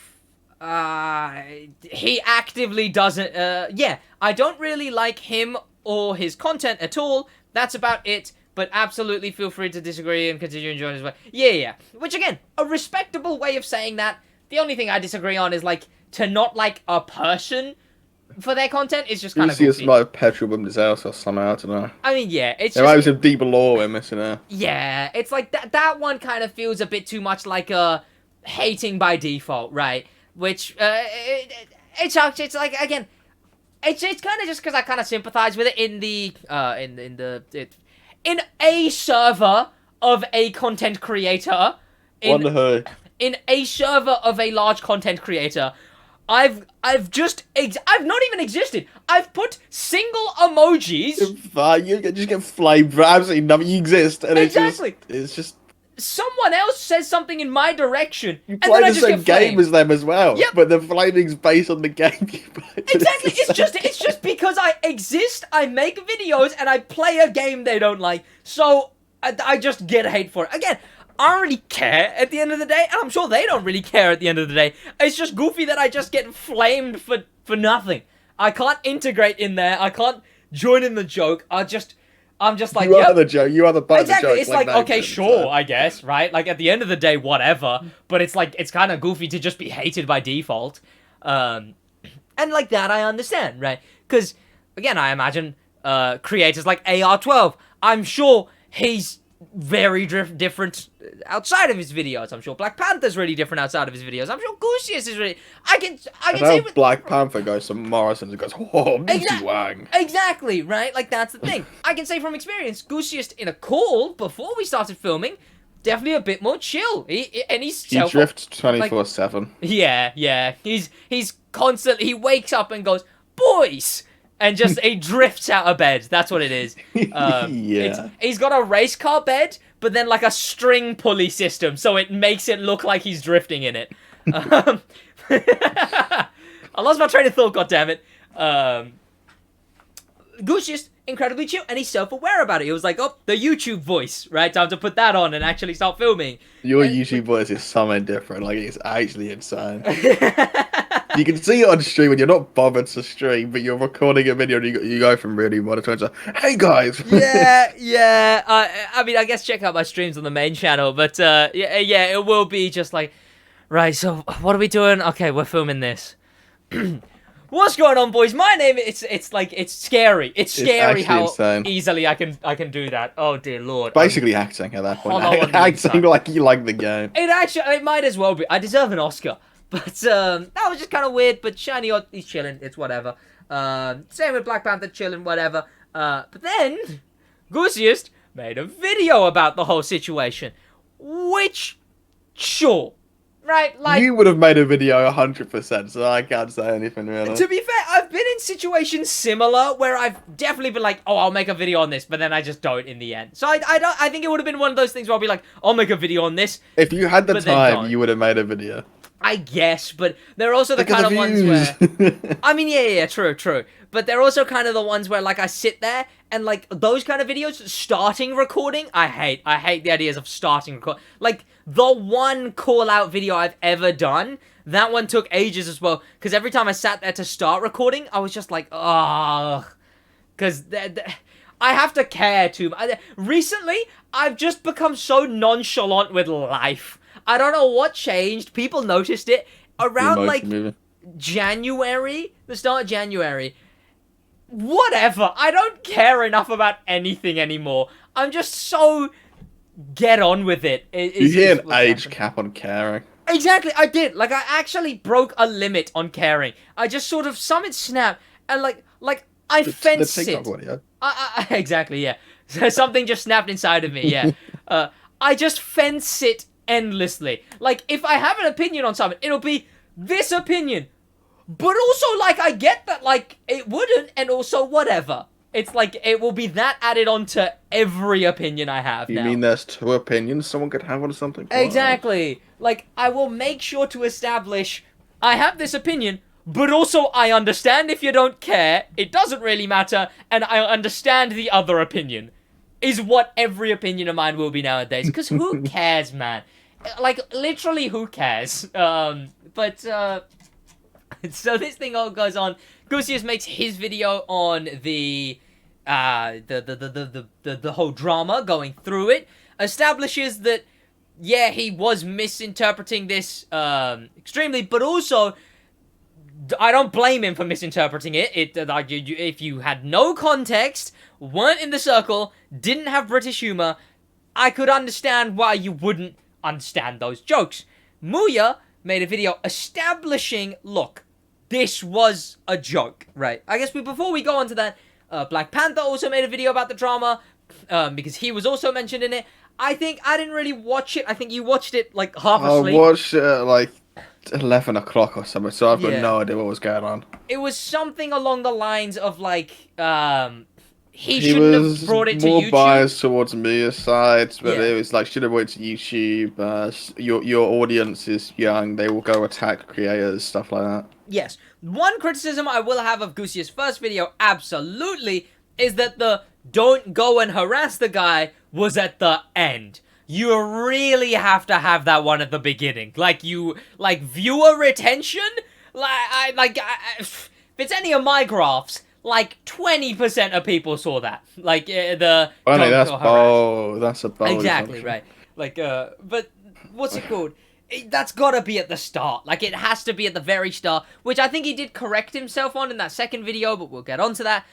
he actively doesn't, I don't really like him or his content at all. That's about it, but absolutely feel free to disagree and continue enjoying his way. Yeah. Which, again, a respectable way of saying that. The only thing I disagree on is, like, to not like a person for their content is just kind of Goosiest might have petrol bombed his house or somehow, I don't know. I mean, yeah, it's there might be some deep lore we're missing there. Yeah, it's like, that one kind of feels a bit too much like a hating by default, right? Which, it's like, again... It's kind of just because I kind of sympathize with it in a server of a content creator. In a server of a large content creator, I've not even existed. I've put single emojis. You just get flamed for absolutely nothing. You exist, and exactly. It's just. Someone else says something in my direction, You and play then I the just same get game flamed. as them as well. Yep. But the flaming's based on the game you play. Exactly. It's just because I exist, I make videos, and I play a game they don't like. So I just get hate for it. Again, I don't really care at the end of the day, and I'm sure they don't really care at the end of the day. It's just goofy that I just get flamed for nothing. I can't integrate in there. I can't join in the joke. I'm just like, you are the joke. You are the butt exactly. of the joke. It's like okay, sure, I guess, right? Like at the end of the day, whatever. But it's like it's kind of goofy to just be hated by default, and like that I understand, right? Because again, I imagine creators like AR12. I'm sure he's very different outside of his videos. I'm sure Black Panther's really different outside of his videos. I'm sure Goosiest is really. I can say with Black Panther goes to Morrison and goes, "Oh, Wang." Exactly, right? Like that's the thing. I can say from experience, Goosiest in a call before we started filming, definitely a bit more chill. He drifts 24/7. Yeah. He's constantly. He wakes up and goes, "Boys." And just he drifts out of bed. That's what it is. Yeah. He's got a race car bed, but then like a string pulley system, so it makes it look like he's drifting in it. I lost my train of thought. Goddammit. Goosiest incredibly chill, and he's self-aware about it. He was like, "Oh, the YouTube voice, right? Time to put that on and actually start filming." Your YouTube voice is something different. Like it's actually insane. You can see it on stream when you're not bothered to stream, but you're recording a video and you go from really monotone to, "Hey guys." Yeah. I mean, I guess check out my streams on the main channel, but yeah, it will be just like, right. So what are we doing? Okay, we're filming this. What's going on, boys? My name it's scary. It's scary how insane. Easily I can do that. Oh dear lord. Basically acting at that point. Hollow on Acting like you like the game. It might as well be. I deserve an Oscar. But that was just kind of weird. But Shiny Odd, he's chilling. It's whatever. Same with Black Panther, chilling, whatever. But then Goosiest made a video about the whole situation, which sure. Right, like you would have made a video 100%, so I can't say anything really. To be fair, I've been in situations similar where I've definitely been like, "Oh, I'll make a video on this," but then I just don't in the end. So I think it would have been one of those things where I'll be like, "I'll make a video on this." If you had the time, you would have made a video. I guess, but they're also the kind of ones where I mean, yeah, true. But they're also kind of the ones where like I sit there And, like, those kind of videos, starting recording, I hate the ideas of starting record. Like, the one call-out video I've ever done, that one took ages as well. Because every time I sat there to start recording, I was just like, ugh. Because I have to care too much. Recently, I've just become so nonchalant with life. I don't know what changed. People noticed it. Around, like, January, the start of January... Whatever, I don't care enough about anything anymore. I'm just so get on with it. You hit an age cap on caring. Exactly, I did. Like, I actually broke a limit on caring. I just sort of summit snap and like I fence it. Exactly, yeah. Something just snapped inside of me. Yeah, I just fence it endlessly. Like, if I have an opinion on something, it'll be this opinion. But also, like, I get that, like, it wouldn't, and also whatever. It's like, it will be that added on to every opinion I have now. You mean there's two opinions someone could have on something? Exactly. Like, I will make sure to establish, I have this opinion, but also I understand if you don't care, it doesn't really matter, and I understand the other opinion. Is what every opinion of mine will be nowadays. Because who cares, man? Like, literally, who cares? So this thing all goes on. Goosiest makes his video on the whole drama, going through it. Establishes that, yeah, he was misinterpreting this extremely, but also I don't blame him for misinterpreting it. If you had no context, weren't in the circle, didn't have British humor, I could understand why you wouldn't understand those jokes. MuYe made a video establishing, look, this was a joke, right? I guess before we go on to that, Blackpanthaa also made a video about the drama, because he was also mentioned in it. I think I didn't really watch it. I think you watched it, like, half asleep. I watched it at, like, 11 o'clock or something, so I've got no idea what was going on. It was something along the lines of, like, he shouldn't have brought it to YouTube. He was more biased towards MuYe's side, but it was like, should have went to YouTube. Your audience is young; they will go attack creators, stuff like that. Yes, one criticism I will have of Goosiest's first video, absolutely, is that the "don't go and harass the guy" was at the end. You really have to have that one at the beginning, like viewer retention. If it's any of my graphs. Like, 20% of people saw that. Like, that's a bold assumption. Exactly, right. Like, but, what's it called? That's gotta be at the start. Like, it has to be at the very start, which I think he did correct himself on in that second video, but we'll get on to that.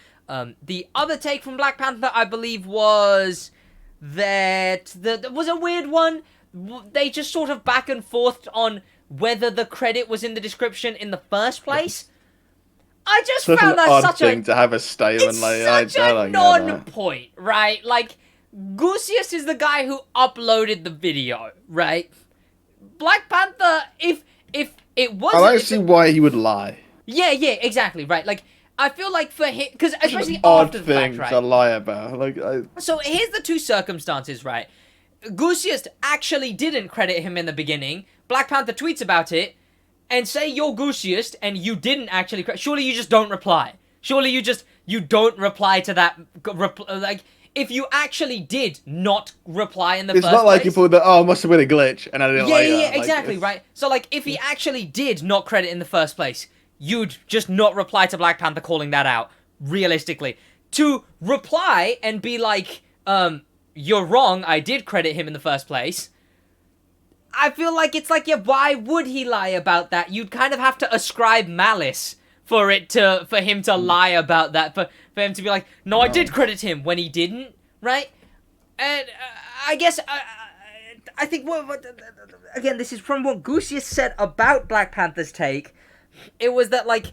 The other take from Blackpanthaa, I believe, was that there was a weird one. They just sort of back and forth on whether the credit was in the description in the first place. I just found that such a thing to have a statement like such a non-point, right? Like, Goosiest is the guy who uploaded the video, right? Blackpanthaa, if it wasn't, I don't see why he would lie. Yeah, exactly, right. Like, I feel like for him, because especially odd after the fact, right? to lie about. So here's the two circumstances, right? Goosiest actually didn't credit him in the beginning. Blackpanthaa tweets about it. And say you're Goosiest and you didn't actually... Surely you just don't reply. Surely you don't reply to that... Like, if you actually did not reply in the first place... It's not like people that, it must have been a glitch and I didn't like that. Yeah, exactly, right? So, like, if he actually did not credit in the first place, you'd just not reply to Blackpanthaa calling that out, realistically. To reply and be like, you're wrong, I did credit him in the first place... I feel like it's like, yeah, why would he lie about that? You'd kind of have to ascribe malice for him to lie about that, for him to be like, no, I did credit him when he didn't, right? And I guess I think again, this is from what Goosiest said about Blackpantha's take. It was that, like,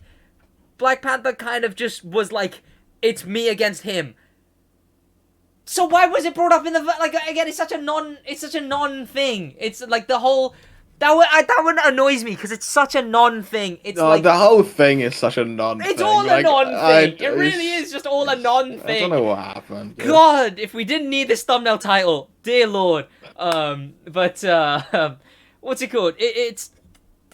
Blackpanthaa kind of just was like, it's me against him. So why was it brought up in the... Like, again, it's such a non-thing. It's, like, the whole... That one annoys me, because it's such a non-thing. It's like... the whole thing is such a non-thing. It's all a non-thing. It really is just all a non-thing. I don't know what happened. God, if we didn't need this thumbnail title. Dear Lord. What's it called? It's...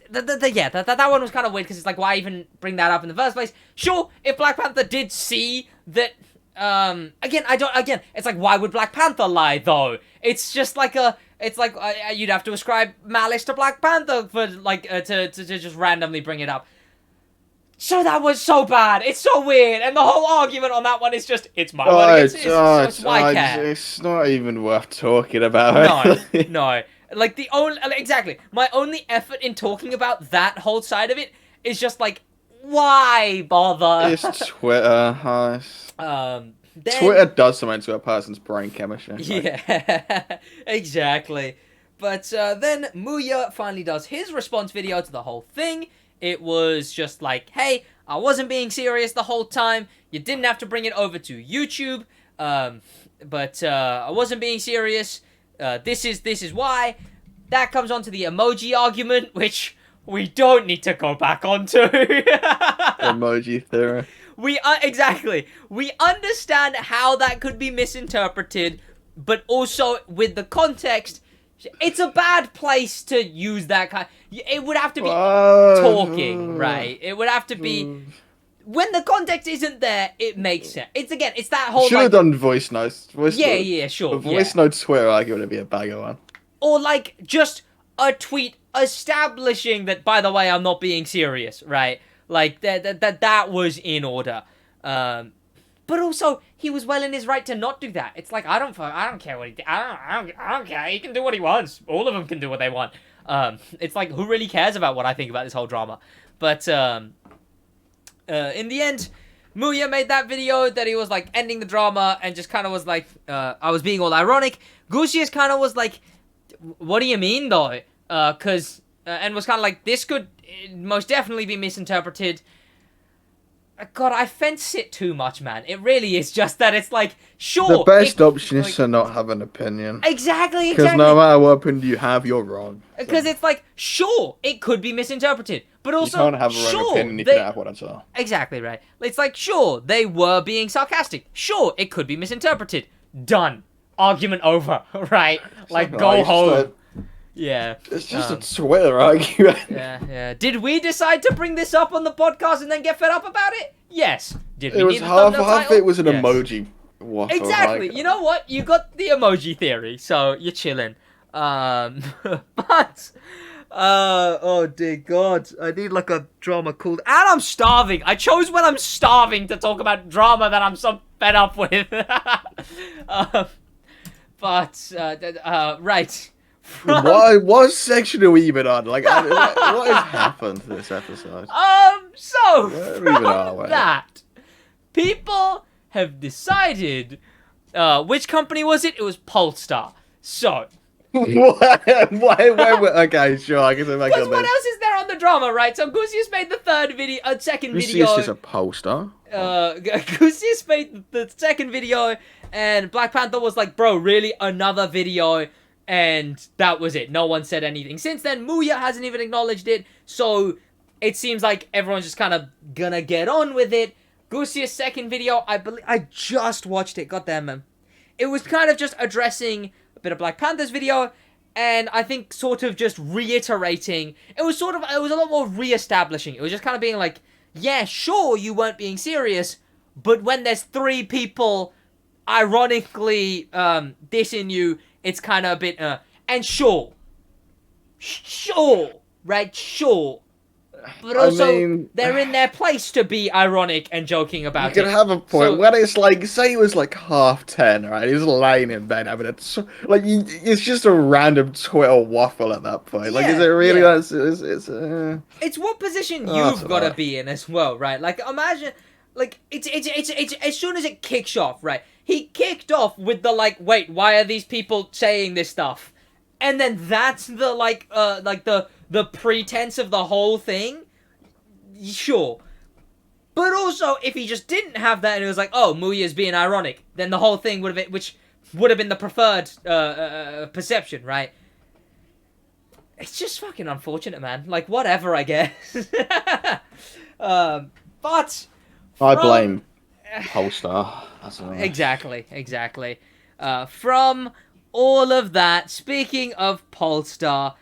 That one was kind of weird, because it's like, why even bring that up in the first place? Sure, if Blackpanthaa did see that... again, it's like, why would Black Panther lie, though? It's just like you'd have to ascribe malice to Black Panther for, like, to just randomly bring it up. So that was so bad. It's so weird. And the whole argument on that one is just, it's my word against it's why care. It's not even worth talking about. No. Like, exactly. My only effort in talking about that whole side of it is just like, why bother? It's Twitter. Twitter does something to a person's brain chemistry. Yeah, exactly. But then MuYe finally does his response video to the whole thing. It was just like, hey, I wasn't being serious the whole time. You didn't have to bring it over to YouTube. But I wasn't being serious. This is why. That comes onto the emoji argument, which we don't need to go back onto. Emoji theory. Exactly. We understand how that could be misinterpreted, but also with the context, it's a bad place to use that kind. It would have to be talking, right? It would have to be when the context isn't there. It makes sense. It's that whole. Should have done voice notes. Sure. Voice notes Twitter argument would be a bagger one. Or like just a tweet establishing that, by the way, I'm not being serious, right? Like that was in order. But also, he was well in his right to not do that. It's like, I don't care what he did. I don't care. He can do what he wants. All of them can do what they want. It's like, who really cares about what I think about this whole drama? But in the end, MuYe made that video that he was like ending the drama and just kind of was like, I was being all ironic. Goosiest kind of was like, what do you mean though? And was kind of like, this could most definitely be misinterpreted. God, I fence it too much, man. It really is just that it's like, sure. The best option is to not have an opinion. Exactly. Because no matter what opinion you have, you're wrong. Because it's like, sure, it could be misinterpreted. But also, you can't have a wrong opinion if you don't have one at all. Exactly, right. It's like, sure, they were being sarcastic. Sure, it could be misinterpreted. Done. Argument over, right? Like, go home. Yeah. It's just a Twitter argument. Yeah. Did we decide to bring this up on the podcast and then get fed up about it? Yes. Did we it was half of it was an emoji waffle. Exactly. Like... You know what? You got the emoji theory, so you're chilling. But oh dear God, I need like a drama called. And I'm starving. I chose when I'm starving to talk about drama that I'm so fed up with. Right. What section are we even on? Like, what has happened to this episode? So from that, people have decided. Which company was it? It was Polestar. So. What? Okay, sure. I can imagine. Because what else is there on the drama, right? So Goosiest made the second video. Goosiest is a Polestar. Goosiest made the second video, and Black Panther was like, bro, really another video. And that was it. No one said anything. Since then, MuYe hasn't even acknowledged it. So it seems like everyone's just kind of gonna get on with it. Goosiest's second video, I just watched it. Goddamn, man. It was kind of just addressing a bit of Black Panther's video. And I think sort of just reiterating. It was a lot more re-establishing. It was just kind of being like, yeah, sure, you weren't being serious. But when there's 3 people ironically dissing you, it's kind of a bit, and sure, right, sure. But also, they're in their place to be ironic and joking about it. You can have a point. When it's like, say it was like 10:30, right? He was lying in bed having it's just a random Twitter waffle at that point. Like, is it really that? It's what position you've got to be in as well, right? Like, imagine, like, it's as soon as it kicks off, right? He kicked off with the, like, wait, why are these people saying this stuff? And then that's the, like, the pretense of the whole thing? Sure. But also, if he just didn't have that and it was like, oh, MuYe is being ironic, then the whole thing would have been the preferred perception, right? It's just fucking unfortunate, man. Like, whatever, I guess. But... I blame Polestar. Exactly. From all of that, speaking of Polestar,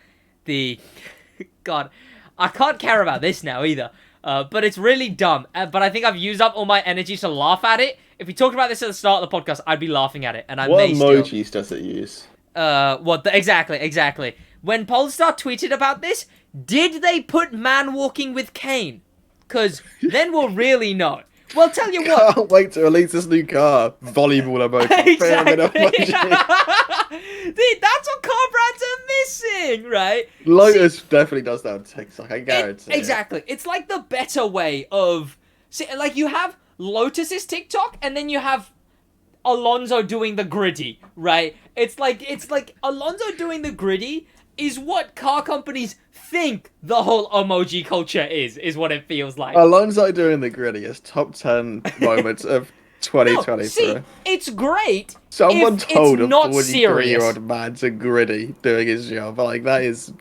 God, I can't care about this now either. But it's really dumb. But I think I've used up all my energy to laugh at it. if he talked about this at the start of the podcast, I'd be laughing at it, and I What may still. emojis does it use? Exactly. When Polestar tweeted about this, did they put man walking with cane? Because then we'll really know. Well, tell you what. Can't wait to release this new car. Volleyball emoji. Exactly. Pyramid emoji. Dude, that's what car brands are missing, right? Lotus definitely does that on TikTok. I guarantee. Exactly. It's like the better way of... See, like, you have Lotus's TikTok, and then you have Alonso doing the gritty, right? It's like Alonso doing the gritty is what car companies think the whole emoji culture is what it feels like. Alonso doing the grittiest top 10 moments of 2023. No, see, it's great. Someone if told it's a not 43-year-old man to gritty doing his job. Like, that is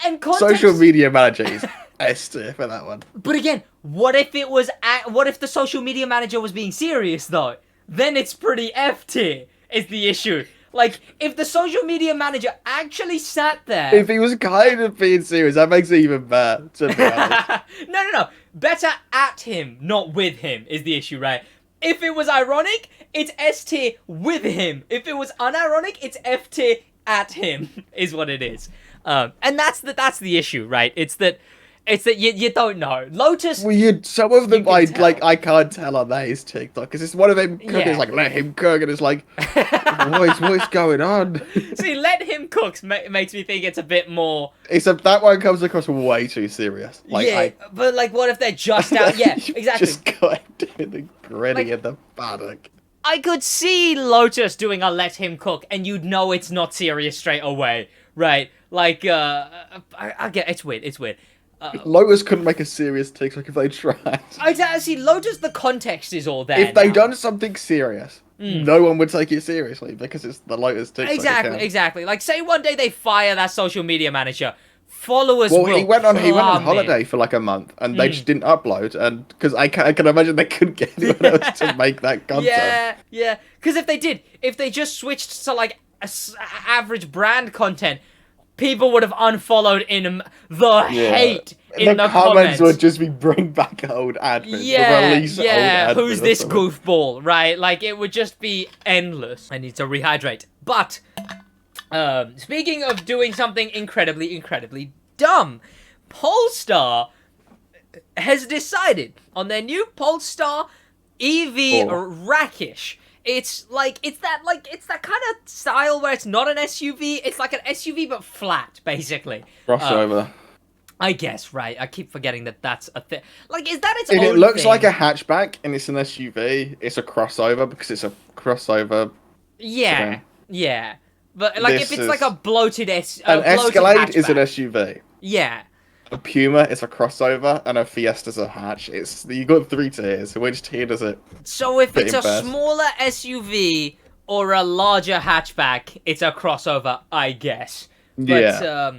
and context, social media manager is S tier for that one. But again, what if the social media manager was being serious though? Then it's pretty F tier. Is the issue. Like, if the social media manager actually sat there... If he was kind of being serious, that makes it even better, to be honest. No. Better at him, not with him, is the issue, right? If it was ironic, it's S tier with him. If it was unironic, it's F tier at him, is what it is. And that's the issue, right? It's that you don't know. Lotus... Well, some of them, I tell. can't tell on that is TikTok, because it's one of them cooking, it's like, let him cook, and it's like, what's going on? See, let him cook makes me think it's a bit more... That one comes across way too serious. Like, but like, what if they're just out... Yeah, exactly. Just going doing the gritty in the paddock. I could see Lotus doing a let him cook, and you'd know it's not serious straight away, right? Like, I get... It's weird. Lotus couldn't make a serious TikTok if they tried. See, Lotus, the context is all there. If they'd now. done something serious, no one would take it seriously because it's the Lotus TikTok Exactly. Like, say one day they fire that social media manager, followers will he went on plummet. holiday for like a month, and they just didn't upload, and because I can imagine they couldn't get anyone else to make that content. Yeah. Because if they just switched to like average brand content, people would have unfollowed in the hate in the comments. Would just be bring back old admins. Release old admins who's this goofball, right? Like, it would just be endless. I need to rehydrate. But, speaking of doing something incredibly dumb, Polestar has decided on their new Polestar EV Rakish. It's that kind of style where it's not an SUV. It's like an SUV but flat, basically. Crossover. I guess, right? I keep forgetting that that's a thing. Like, is that its own It looks thing? like a hatchback and it's an SUV. It's a crossover because it's a crossover. Yeah. But like, This if it's is- like a bloated An Escalade is an hatchback. SUV. Yeah. A Puma is a crossover, and a Fiesta's a hatch. You got 3 tiers. Which tier does it? So if fit it's in a best? smaller SUV or a larger hatchback, it's a crossover, I guess. But, Yeah.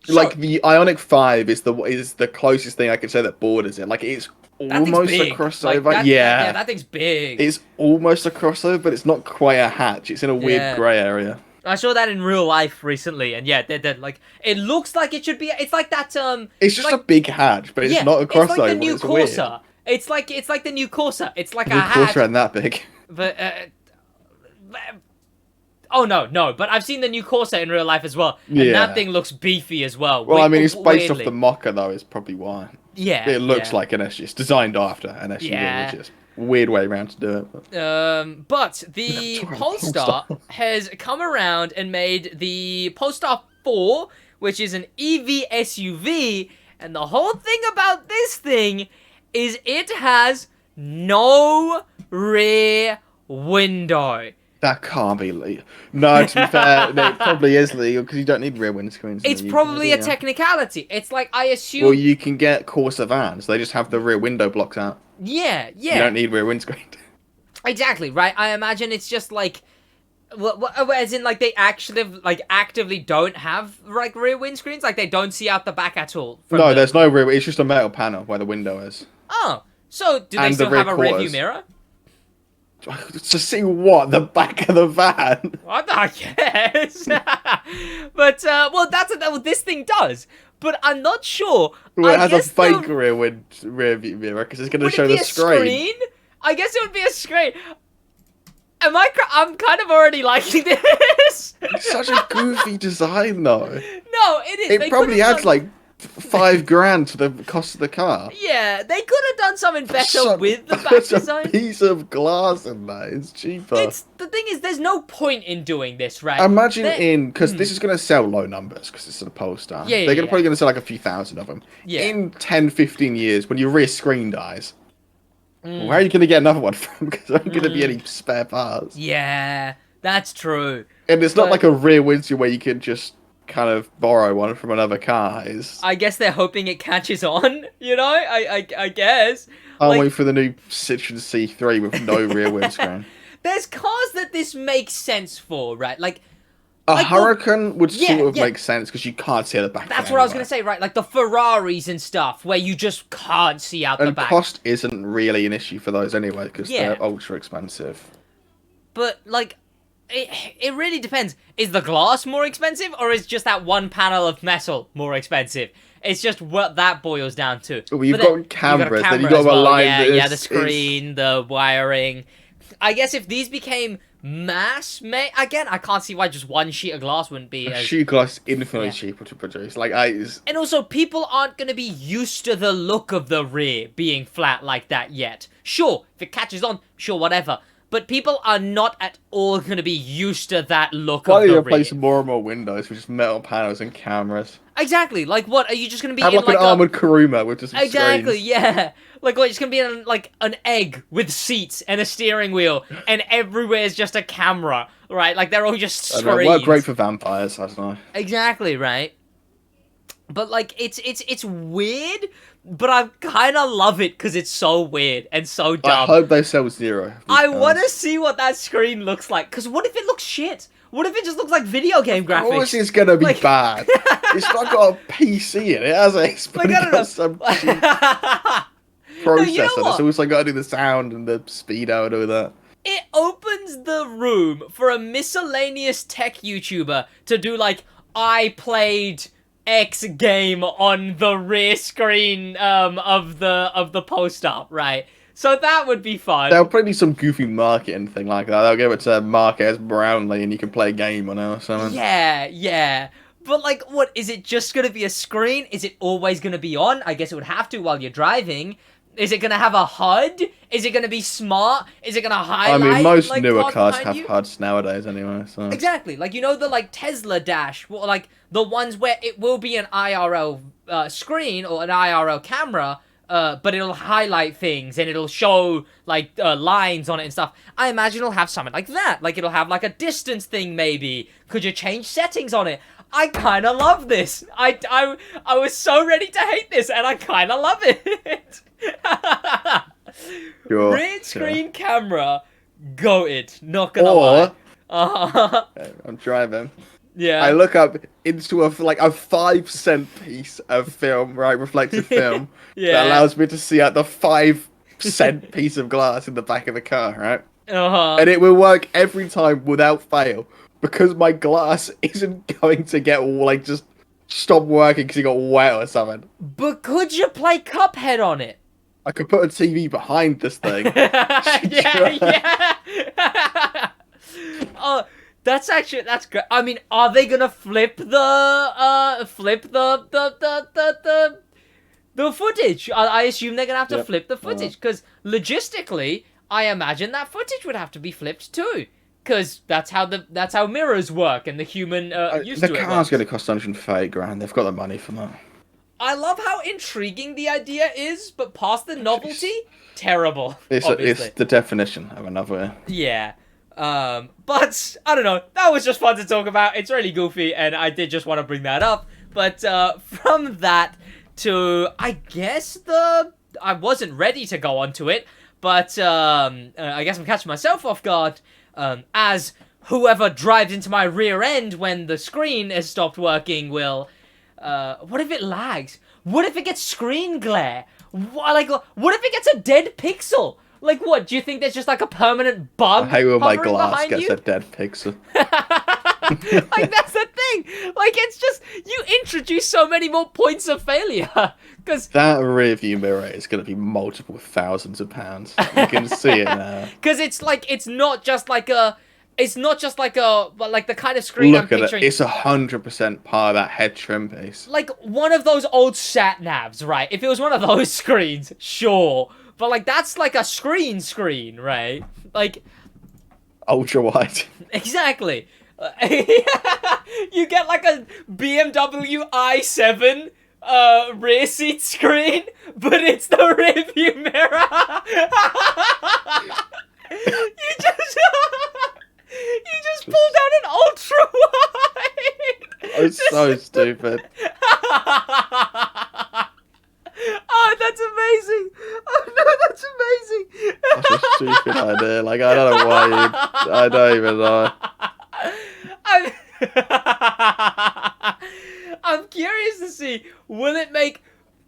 Like the Ioniq 5 is the closest thing I could say that borders it. Like it's that thing's almost a big. crossover. Like, yeah, that thing's big. it's almost a crossover, but it's not quite a hatch. It's in a Yeah. weird grey area. I saw that in real life recently, and yeah, they're like, it looks like it should be. It's like that. It's just like, a big hatch, but it's not a crossover. It's like the new it's weird. Corsa. It's like the new Corsa. It's like The a hatch. Corsa ain't that big. But oh no! But I've seen the new Corsa in real life as well, and Yeah. that thing looks beefy as well. Well, I mean, it's based weirdly. off the Mocha, though. Is probably why. Yeah. It looks like an SUV. It's designed after an SUV, Yeah. which is a weird way around to do it. But the Sorry, Polestar has come around and made the Polestar 4, which is an EV SUV, and the whole thing about this thing is it has no rear window. That can't be legal. No, to be fair, no, it probably is legal because you don't need rear windscreens. It's probably a technicality. It's like, I assume... Well, you can get Corsa vans. They just have the rear window blocks out. Yeah. You don't need rear windscreen. Exactly, right? I imagine it's just like... as in, like, they actually, like, actively don't have, like, rear windscreens? Like, they don't see out the back at all? No, there's no rear. It's just a metal panel where the window is. Oh, so do they And still the rear have a rear view quarters. mirror? To see what? The back of the van? What? I guess. But, well, that's what this thing does. But I'm not sure. Well, it I has a guess fake the- rear view mirror because it's going to Would show it be the a screen. screen? I guess it would be a screen. I'm kind of already liking this. It's such a goofy design, though. No, it is. It probably adds like $5,000 to the cost of the car. Yeah, they could have done something better with the back There's design. a piece of glass in that. It's cheaper. The thing is, there's no point in doing this, right? Imagine because this is going to sell low numbers because it's a Polestar. Yeah, They're probably going to sell like a few thousand of them. Yeah. In 10, 15 years, when your rear screen dies, where are you going to get another one from? Because there aren't going to be any spare parts. Yeah, that's true. And it's not like a rear windshield where you can just kind of borrow one from another car. I guess they're hoping it catches on, you know? I guess. I'll wait for the new Citroen C3 with no rear windscreen. There's cars that this makes sense for, right? Like a Huracan would sort of yeah. make sense because you can't see at the back. That's what I was going to say, right? Like the Ferraris and stuff where you just can't see out the back. And cost isn't really an issue for those anyway because they're ultra expensive. But like it really depends. Is the glass more expensive or is just that one panel of metal more expensive? It's just what that boils down to. Well, you've got cameras, then you've got to align this. Yeah, the screen, the wiring. I guess if these became mass-made, again, I can't see why just one sheet of glass wouldn't be. A sheet of glass is infinitely cheaper to produce. And also, people aren't going to be used to the look of the rear being flat like that yet. Sure, if it catches on, sure, whatever. But people are not at all going to be used to that look of the rear. Replace more and more windows with just metal panels and cameras. Exactly. Like, what? Are you just going to be Have in like an armored Kuruma with just some Exactly, screens. yeah. Like, what? It's going to be in, like, an egg with seats and a steering wheel, and everywhere is just a camera, right? Like, they're all just screens. They work great for vampires, I don't know. Exactly, right? But, like, it's weird, but I kind of love it because it's so weird and so dumb. I hope they sell zero. I want to see what that screen looks like, because what if it looks shit? What if it just looks like video game graphics? Of course it's going to be bad. It's not got a PC in it, has it? It's got some cheap processor. It's also got to do the sound and the speedo and all that. It opens the room for a miscellaneous tech YouTuber to do, like, I played X game on the rear screen of the poster, right? So that would be fun. There'll probably be some goofy marketing thing like that. They'll give it to Marquez Brownlee and you can play a game on it or something. Yeah. But, like, what? Is it just going to be a screen? Is it always going to be on? I guess it would have to while you're driving. Is it going to have a HUD? Is it going to be smart? Is it going to highlight? I mean, most like, newer cars have you? HUDs nowadays anyway, so... Exactly. Like, you know the, like, Tesla Dash? Well, like, the ones where it will be an IRL screen or an IRL camera, but it'll highlight things and it'll show, like, lines on it and stuff. I imagine it'll have something like that. Like, it'll have, like, a distance thing, maybe. Could you change settings on it? I kind of love this. I was so ready to hate this, and I kind of love it. Sure, Rear screen camera, goated. Not gonna lie. I'm driving. Yeah. I look up into a 5-cent piece of film, right, reflective film, that allows me to see out the 5-cent piece of glass in the back of the car, right? And it will work every time without fail because my glass isn't going to get just stop working because it got wet or something. But could you play Cuphead on it? I could put a TV behind this thing. yeah. Oh, that's great. I mean, are they gonna flip the footage? I assume they're gonna have to flip the footage because logistically, I imagine that footage would have to be flipped too. Because that's how mirrors work and the human used to it. The car's going to cost $130,000. They've got the money for that. I love how intriguing the idea is, but past the novelty, terrible. It's the definition of a novelty. Yeah. But, I don't know. That was just fun to talk about. It's really goofy, and I did just want to bring that up. But from that to, I guess, I wasn't ready to go onto it, but I guess I'm catching myself off guard. As whoever drives into my rear end when the screen has stopped working will... what if it lags? What if it gets screen glare? What if it gets a dead pixel? Like, what? Do you think there's just, like, a permanent bug I hate when my hovering glass behind gets you? a dead pixel. Like, that's the thing. Like, it's just, you introduce so many more points of failure. Because That rear view mirror is going to be multiple thousands of pounds. You can see it now. it's like, it's not just like a, but like the kind of screen Look I'm at it. picturing. It's 100% part of that head trim piece. Like one of those old sat navs, right? If it was one of those screens, sure. But like, that's like a screen, right? Like, Ultra wide. exactly. You get like a BMW i7 rear seat screen, but it's the rear view mirror. You just pull down an ultra wide. It's so stupid. Oh, that's amazing. Oh no, that's amazing. That's a stupid idea. Like, I don't know why you... I don't even know. I'm curious to see, will it make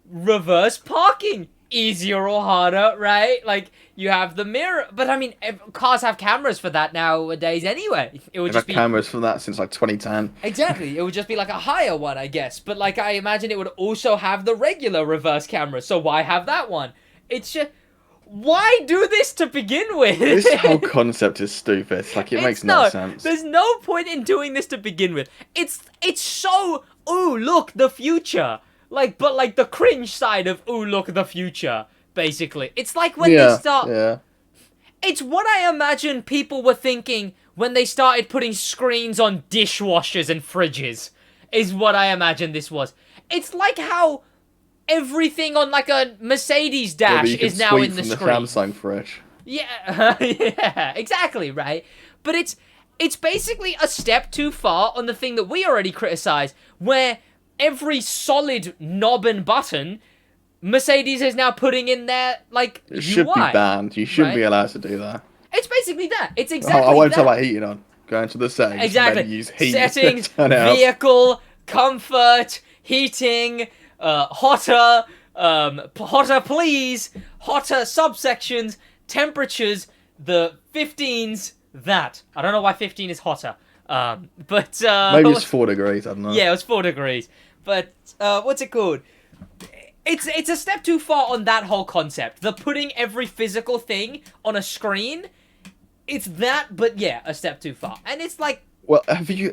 reverse parking easier or harder, right? Like, you have the mirror, but I mean, cars have cameras for that nowadays anyway. It would I've just had be... cameras from that since like 2010. Exactly, it would just be like a higher one, I guess. But like, I imagine it would also have the regular reverse camera, so why have that one? It's just... Why do this to begin with? This whole concept is stupid. Like, it makes no sense. There's no point in doing this to begin with. It's so, ooh, look, the future. Like, but like the cringe side of, ooh, look, the future, basically. It's like when they start... Yeah. It's what I imagine people were thinking when they started putting screens on dishwashers and fridges, is what I imagine this was. It's like how everything on like a Mercedes dash is now in the screen. The Samsung fridge. Yeah, yeah, exactly, right? But it's basically a step too far on the thing that we already criticized, where every solid knob and button, Mercedes is now putting in their, like, It should UI, be banned. You shouldn't be right? allowed to do that. It's basically that. It's exactly I won't that. tell about heating on. Go into the settings. Exactly. And then use heat. Settings, Turn it off. vehicle, comfort, heating, hotter, please, hotter subsections, temperatures, the 15s, that. I don't know why 15 is hotter. But Maybe it's 4 degrees, I don't know. yeah, it was 4 degrees. But what's it called? It's a step too far on that whole concept. The putting every physical thing on a screen, it's that, but yeah, a step too far. And it's like... Well, have you...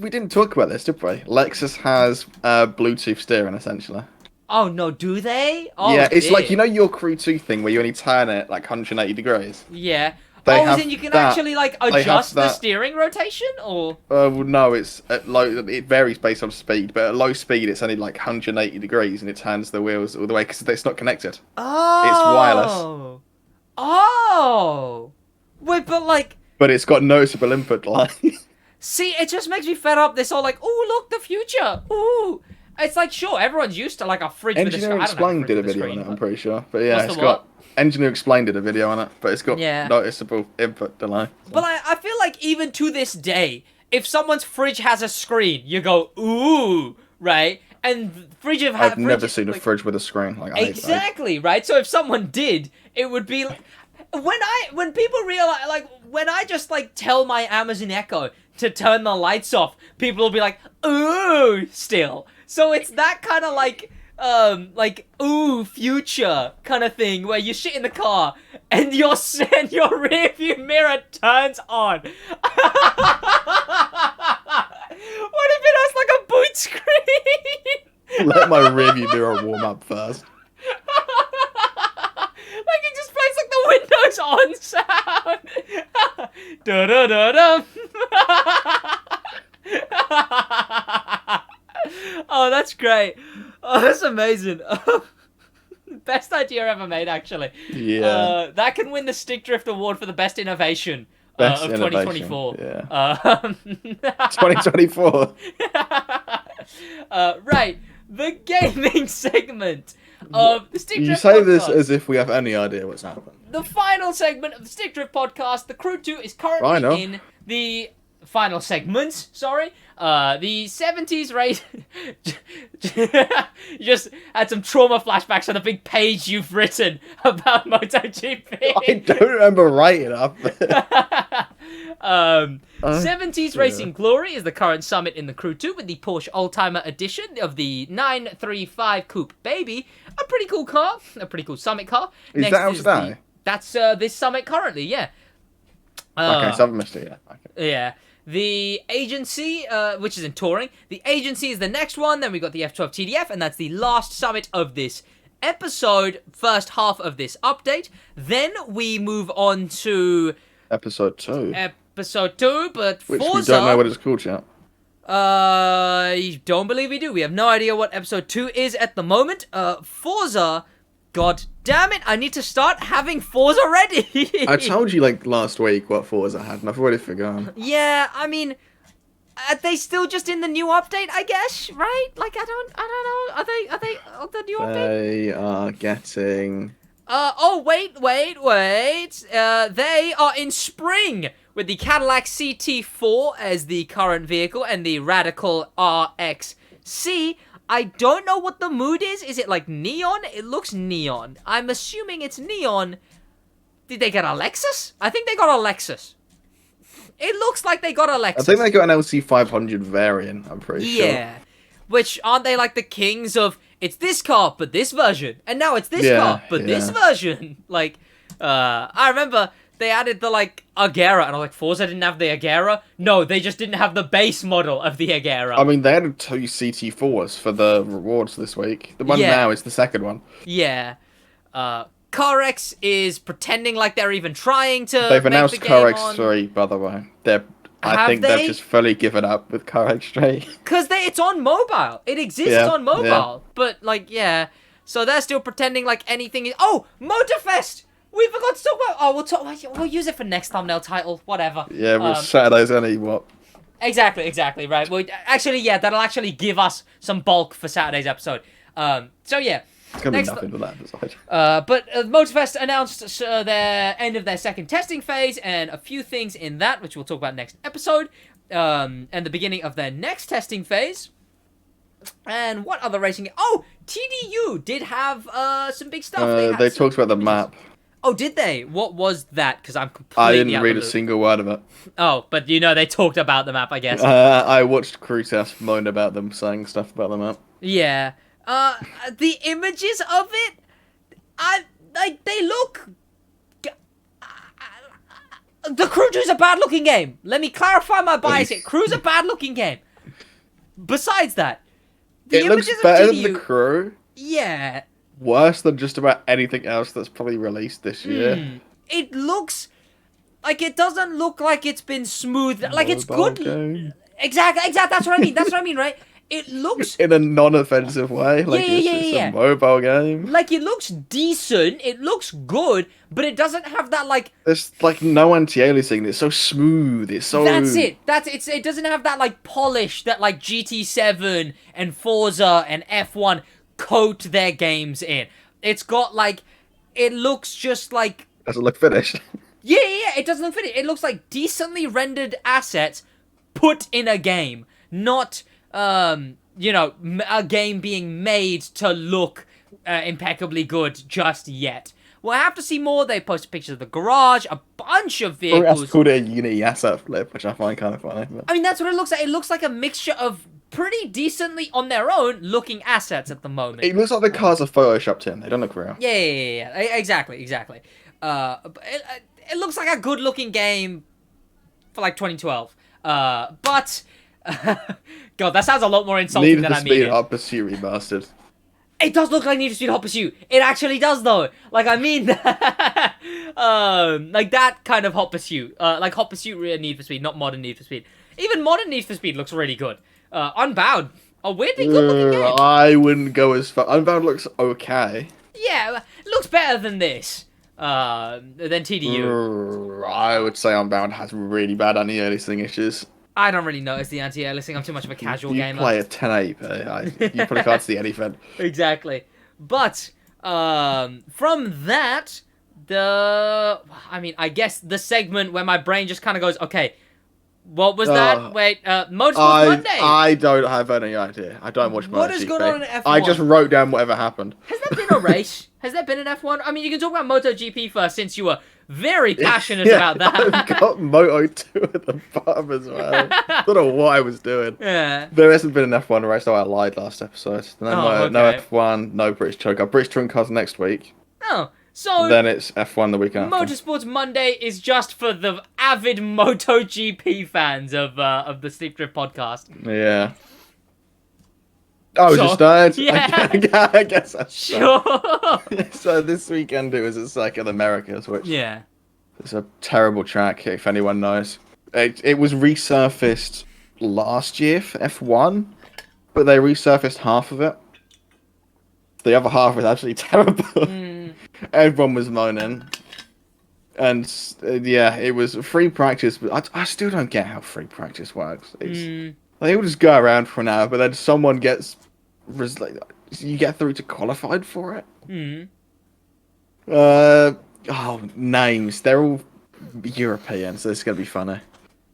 we didn't talk about this, did we? Lexus has Bluetooth steering, essentially. Oh, no, do they? Oh, yeah, it's dear. like, you know your Crew 2 thing where you only turn it like 180 degrees? Yeah. They oh, have then you can that. actually, like, They have adjust the that. steering rotation? Or... Well, no, it's at low. It varies based on speed, but at low speed, it's only like 180 degrees, and it turns the wheels all the way because it's not connected. Oh! It's wireless. Oh! Wait, but, like... But it's got noticeable input lag. See, it just makes me fed up. This all like, ooh, look, the future. Ooh. It's like, sure, everyone's used to, like, a fridge with a screen. Engineer Explained did a video on it, I'm pretty sure. But yeah, What's it's the got... Engineer Explained did a video on it, but it's got Yeah. noticeable input delay. So. But I feel like even to this day, if someone's fridge has a screen, you go, ooh, right? And I've never seen a fridge with a screen. Like, exactly, right? So if someone did, it would be... When people realize, like, when I just, like, tell my Amazon Echo to turn the lights off, people will be like, ooh, still. So it's that kind of, like, ooh, future kind of thing, where you shit in the car, and your rear view mirror turns on. What if it has, like, a boot screen? Let my rear view mirror warm up first. Like, it just plays, like, the Windows on sound. Da-da-da-dum. Oh, that's great. Oh, that's amazing. Best idea ever made, actually. Yeah. That can win the Stick Drift Award for the best innovation Best of innovation, 2024. Yeah. 2024. Right. The gaming segment of the Stick Drift You say this podcast. as if we have any idea what's happened. The final segment of the Stick Drift podcast, the Crew 2, is I know. currently in the final segment, sorry. The 70s race... You just had some trauma flashbacks on the big page you've written about MotoGP. I don't remember writing up. 70s Racing Glory is the current summit in the Crew 2 with the Porsche Oldtimer edition of the 935 Coupe Baby. A pretty cool car, a pretty cool summit car. Is that out today? That's this summit currently, yeah. Okay, so I haven't missed it yet. Okay. Yeah. The Agency, which is in touring. The Agency is the next one. Then we got the F12 TDF, and that's the last summit of this episode, first half of this update. Then we move on to Episode 2. Episode 2, but Which Forza... we don't know what it's called yet. I don't believe we do. We have no idea what episode 2 is at the moment. Forza... God damn it, I need to start having Forza ready. I told you, like, last week what Forza had, and I've already forgotten. Yeah, I mean... Are they still just in the new update, I guess, right? Like, I don't know. Are they on the new update? They are getting... Oh, wait. They are in spring with the Cadillac CT4 as the current vehicle and the Radical RXC. I don't know what the mood is. Is it like neon? It looks neon. I'm assuming it's neon. Did they get a Lexus? I think they got a Lexus. It looks like they got a Lexus. I think they got an LC500 variant, I'm pretty sure. Yeah. Which, aren't they like the kings of, it's this car, but this version. And now it's this car, but this version. Like, I remember they added the, like, Agera. And I'm like, Forza didn't have the Agera? No, they just didn't have the base model of the Agera. I mean, they added 2 CT4s for the rewards this week. The one now is the second one. Yeah. CarX is pretending like they're even trying to They've make announced the game CarX 3, by the way. I Have think they? they've just fully given up with CarX 3. Because it's on mobile. It exists on mobile. Yeah. But, like, yeah. So they're still pretending like anything is... Oh! Motorfest! We forgot to talk about... Oh, we'll use it for next thumbnail title. Whatever. Yeah, but Saturday's only, what? Exactly, right. Well, actually, yeah, that'll actually give us some bulk for Saturday's episode. So, yeah. It's going to be nothing but that episode. But Motorfest announced their end of their second testing phase and a few things in that, which we'll talk about next episode, and the beginning of their next testing phase. And what other racing... Oh, TDU did have some big stuff. They talked about the map. Oh, did they? What was that? Because I'm completely I didn't read a single word of it. Oh, but you know they talked about the map, I guess. I watched Crew Test moan about them saying stuff about the map. Yeah. The images of it, they look... The Crew 2's a bad-looking game. Let me clarify my bias here. Crew's a bad-looking game. Besides that, the it looks images better of TDU, than the Crew. Yeah. Worse than just about anything else that's probably released this year. It looks... Like, it doesn't look like it's been smooth. Like, it's good... Game. Exactly. That's what I mean, right? It looks... In a non-offensive way. Like, it's a mobile game. Like, it looks decent, it looks good, but it doesn't have that, like... There's, like, no anti-aliasing. It's so smooth. It's so... That's it. It doesn't have that, like, polish that, like, GT7 and Forza and F1 coat their games in. It's got, like... It looks just like... Doesn't look finished. Yeah, it doesn't look finished. It looks like decently rendered assets put in a game. Not... you know, a game being made to look impeccably good just yet. We'll have to see more. They posted pictures of the garage, a bunch of vehicles. That's called a Unity asset flip, which I find kind of funny. But... I mean, that's what it looks like. It looks like a mixture of pretty decently on their own looking assets at the moment. It looks like the cars are photoshopped in. They don't look real. Yeah. Exactly. It looks like a good looking game for like 2012. But... God, that sounds a lot more insulting than I mean. Need for Speed Hot Pursuit remastered. It does look like Need for Speed Hot Pursuit. It actually does, though. Like, I mean, like that kind of Hot Pursuit. Like Hot Pursuit Need for Speed, not modern Need for Speed. Even modern Need for Speed looks really good. Unbound, a weirdly good-looking game. I wouldn't go as far. Unbound looks okay. Yeah, it looks better than this. Than TDU. I would say Unbound has really bad anti-aliasing issues. I don't really notice the anti-aliasing. I'm too much of a casual gamer. You play a 1080p. You probably can't see anything. Exactly. But, from that, I guess the segment where my brain just kind of goes, okay, what was that? Wait, Motorsports Monday. I don't have any idea. I don't watch MotoGP. What is going on in F1? I just wrote down whatever happened. Has there been a race? Has there been an F1? I mean, you can talk about MotoGP first, since you were very passionate Yeah, about that. I've got Moto 2 at the bottom as well. Don't know what I was doing. Yeah. There hasn't been an F1 race, though I lied last episode. No, Oh, no okay. F1, no British Touring Car. British Touring Cars next week. Oh, so Then it's F1 the week after. Motorsports Monday is just for the avid MotoGP fans of the Sleep Drift podcast. Yeah. Oh, So, just started? yeah. I guess that's Sure. So this weekend it was at Circuit Americas, which Yeah. is a terrible track, if anyone knows. It was resurfaced last year for F1, but they resurfaced half of it. The other half was absolutely terrible. Everyone was moaning. And yeah, it was free practice, but I still don't get how free practice works. They all just go around for an hour, but then someone gets... You get through to qualified for it? Names. They're all European, so this is going to be funny.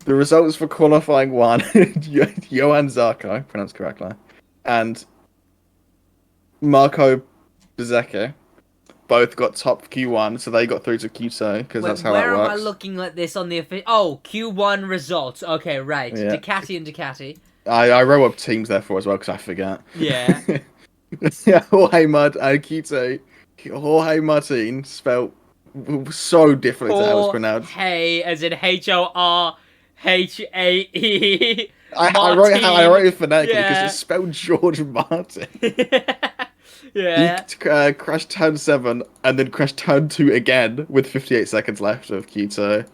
The results for qualifying 1, Johan Zarco, pronounced correctly, and Marco Bezzecchi both got top Q1, so they got through to Q2, because that's how that Where am I works. looking at this on the Q1 results? Okay, right. Yeah. Ducati and Ducati. I wrote up teams there for as well, because I forget. Yeah. Yeah, Q2. Jorge Martin, spelled so differently to how it was pronounced. Hey, as in Horhae. I wrote it phonetically because Yeah. it's spelled George Martin. Yeah. He crashed turn 7 and then crashed turn 2 again with 58 seconds left of Q2.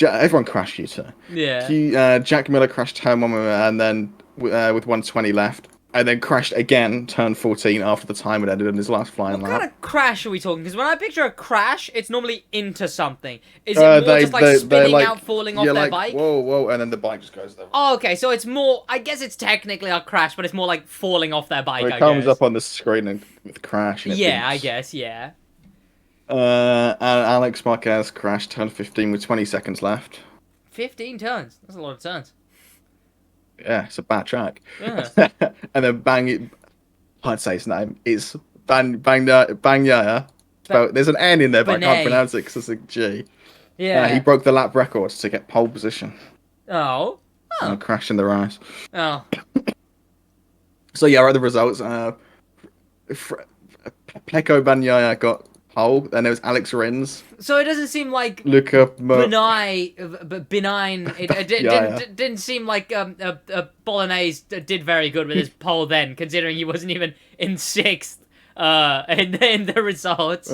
Everyone crashed Q2. Yeah. Jack Miller crashed turn 1 and then with 120 left. And then crashed again turn 14 after the time had ended in his last flying What lap. kind of crash are we talking? Because when I picture a crash, it's normally into something. Is it more just like spinning out, falling off their bike? Whoa, and then the bike just goes there. Oh, okay, so it's more... I guess it's technically a crash, but it's more like falling off their bike, It I comes guess. up on the screen and with crash. And it Yeah, I beeps. guess, yeah. And Alex Marquez crashed turn 15 with 20 seconds left. 15 turns. That's a lot of turns. Yeah, it's a bad track. Yeah. And then I'd say his name is Banyaya. There's an N in there, but I can't Benet. pronounce it because it's a G. Yeah. He broke the lap record to get pole position. Oh. And crashed in the race. Oh. So yeah, I wrote the results. Pecco Bagnaia got pole, then there was Alex Rins, So it doesn't seem like Luca benign. It Yeah. didn't seem like Bolognese did very good with his pole then, considering he wasn't even in 6th in the results.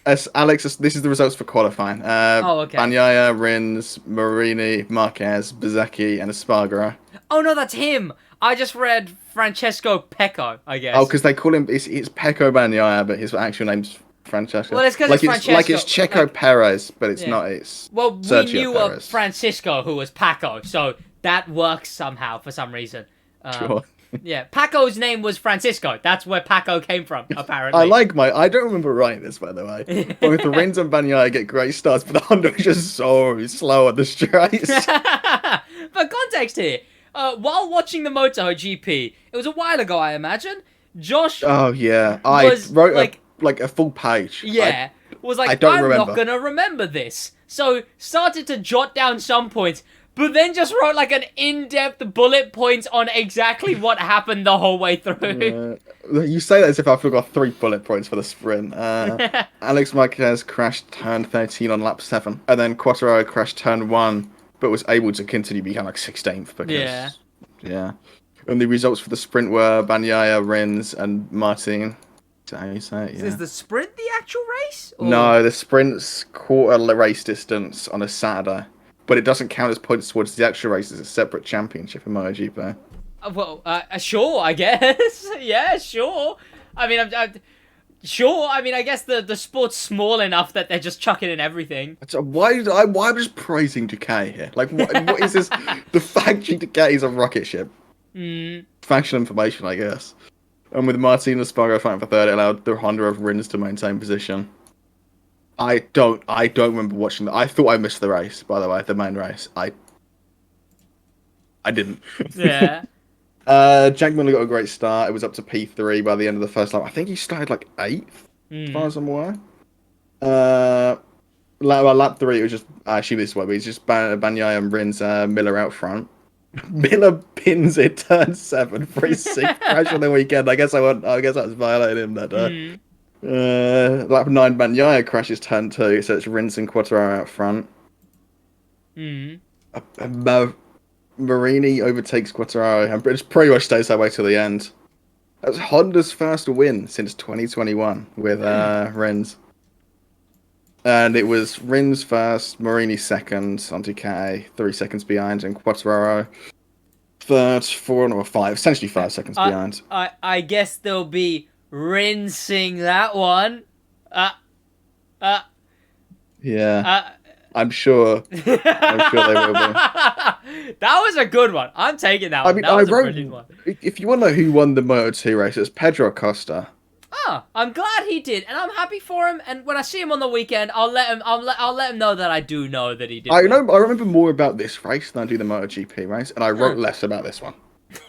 As Alex, this is the results for qualifying. Okay. Bagnaia, Rins, Marini, Marquez, Bezzecchi, and Espargaro. Oh no, that's him. I just read Francesco Pecco, I guess. Oh, because they call him it's Pecco Bagnaia, but his actual name's Francesco. Well, it's 'cause like it's Francesco, like it's Checo Perez, but it's Yeah. not. It's Well, we Sergio knew Perez. Francisco, who was Paco, so that works somehow for some reason. Sure. Yeah, Paco's name was Francisco. That's where Paco came from, apparently. I don't remember writing this, by the way. Both the Rins and Bagnaia get great starts, but the Honda is just so slow on the straights. For context here, while watching the MotoGP, it was a while ago, I imagine, Josh, Oh yeah, I Was, wrote like- a full page. yeah, was like, I don't I'm remember. not gonna remember this. So, started to jot down some points, but then just wrote like an in-depth bullet points on exactly what happened the whole way through. You say that as if I forgot 3 bullet points for the sprint. Alex Marquez crashed turn 13 on lap 7, and then Quartararo crashed turn 1, but was able to continue become like 16th because yeah. And the results for the sprint were Bagnaia, Rins, and Martin. Is that how you say it? Yeah. Is the sprint the actual race? Or- No, the sprint's quarter race distance on a Saturday, but it doesn't count as points towards the actual race. It's a separate championship in MotoGP. Well, sure, I guess. Yeah, sure. I mean, sure. I mean, I guess the sport's small enough that they're just chucking in everything. So why am I just praising Ducati here? Like, what is this? The fact Ducati is a rocket ship. Factual information, I guess. And with Martin Espargaro fighting for third, it allowed the Honda of Rins to maintain position. I don't remember watching that. I thought I missed the race, by the way, the main race. I didn't. Yeah. Jack Miller got a great start. It was up to P3 by the end of the first lap. I think he started like 8th, as far as I'm aware. Lap 3, it was just actually this way. It's just Banyai and Rins Miller out front. Miller pins it turn 7 for his 6th crash on the weekend. I guess I was violating him that day. Lap 9, Banyaya crashes turn 2, so it's Rins and Quattraro out front. Marini overtakes Quattraro and just pretty much stays that way till the end. That was Honda's first win since 2021 with Rins. And it was Rins first, Marini second on Ducati, 3 seconds behind, and Quattraro third, 4 or 5, essentially 5 seconds behind. I guess they'll be rinsing that one. Yeah. I'm sure they will be. That was a good one. I'm taking that one. That was a brilliant one. If you want to know who won the Moto2 race, it's Pedro Acosta. I'm glad he did, and I'm happy for him. And when I see him on the weekend, I'll let him know that I do know that he did. I remember more about this race than I do the MotoGP race, and I wrote less about this one.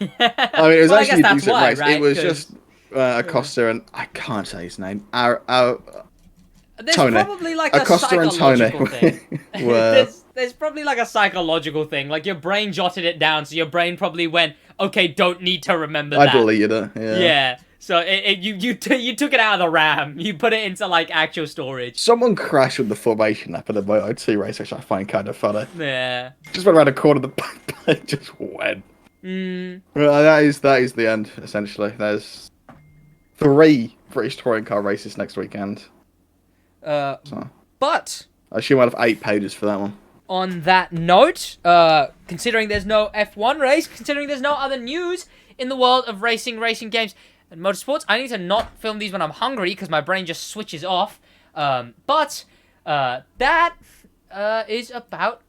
I mean, it was actually a decent race. Right? It was just Acosta and I can't say his name. There's Tony. Probably like Acosta a psychological thing. were... there's probably like a psychological thing. Like your brain jotted it down, so your brain probably went, "Okay, don't need to remember that." I believe it. Yeah. So you took it out of the RAM. You put it into like actual storage. Someone crashed with the formation app of the Moto2 race, which I find kind of funny. Yeah. Just went around a corner, the bike just went. Well, that is the end essentially. There's 3 British touring car races next weekend. But I assume I'll have 8 pages for that one. On that note, considering there's no F1 race, considering there's no other news in the world of racing games, and motorsports, I need to not film these when I'm hungry because my brain just switches off. But that is about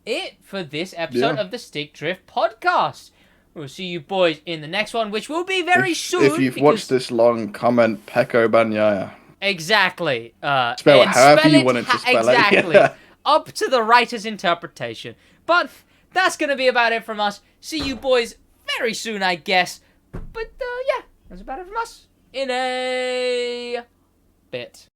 it for this episode of the Stick Drift podcast. We'll see you boys in the next one, which will be very soon. If you've watched this long, comment Pecco Bagnaia. Exactly. Spell it however you want it to spell it. Exactly. Yeah. Up to the writer's interpretation. But that's going to be about it from us. See you boys very soon, I guess. But yeah, that's about it from us in a bit.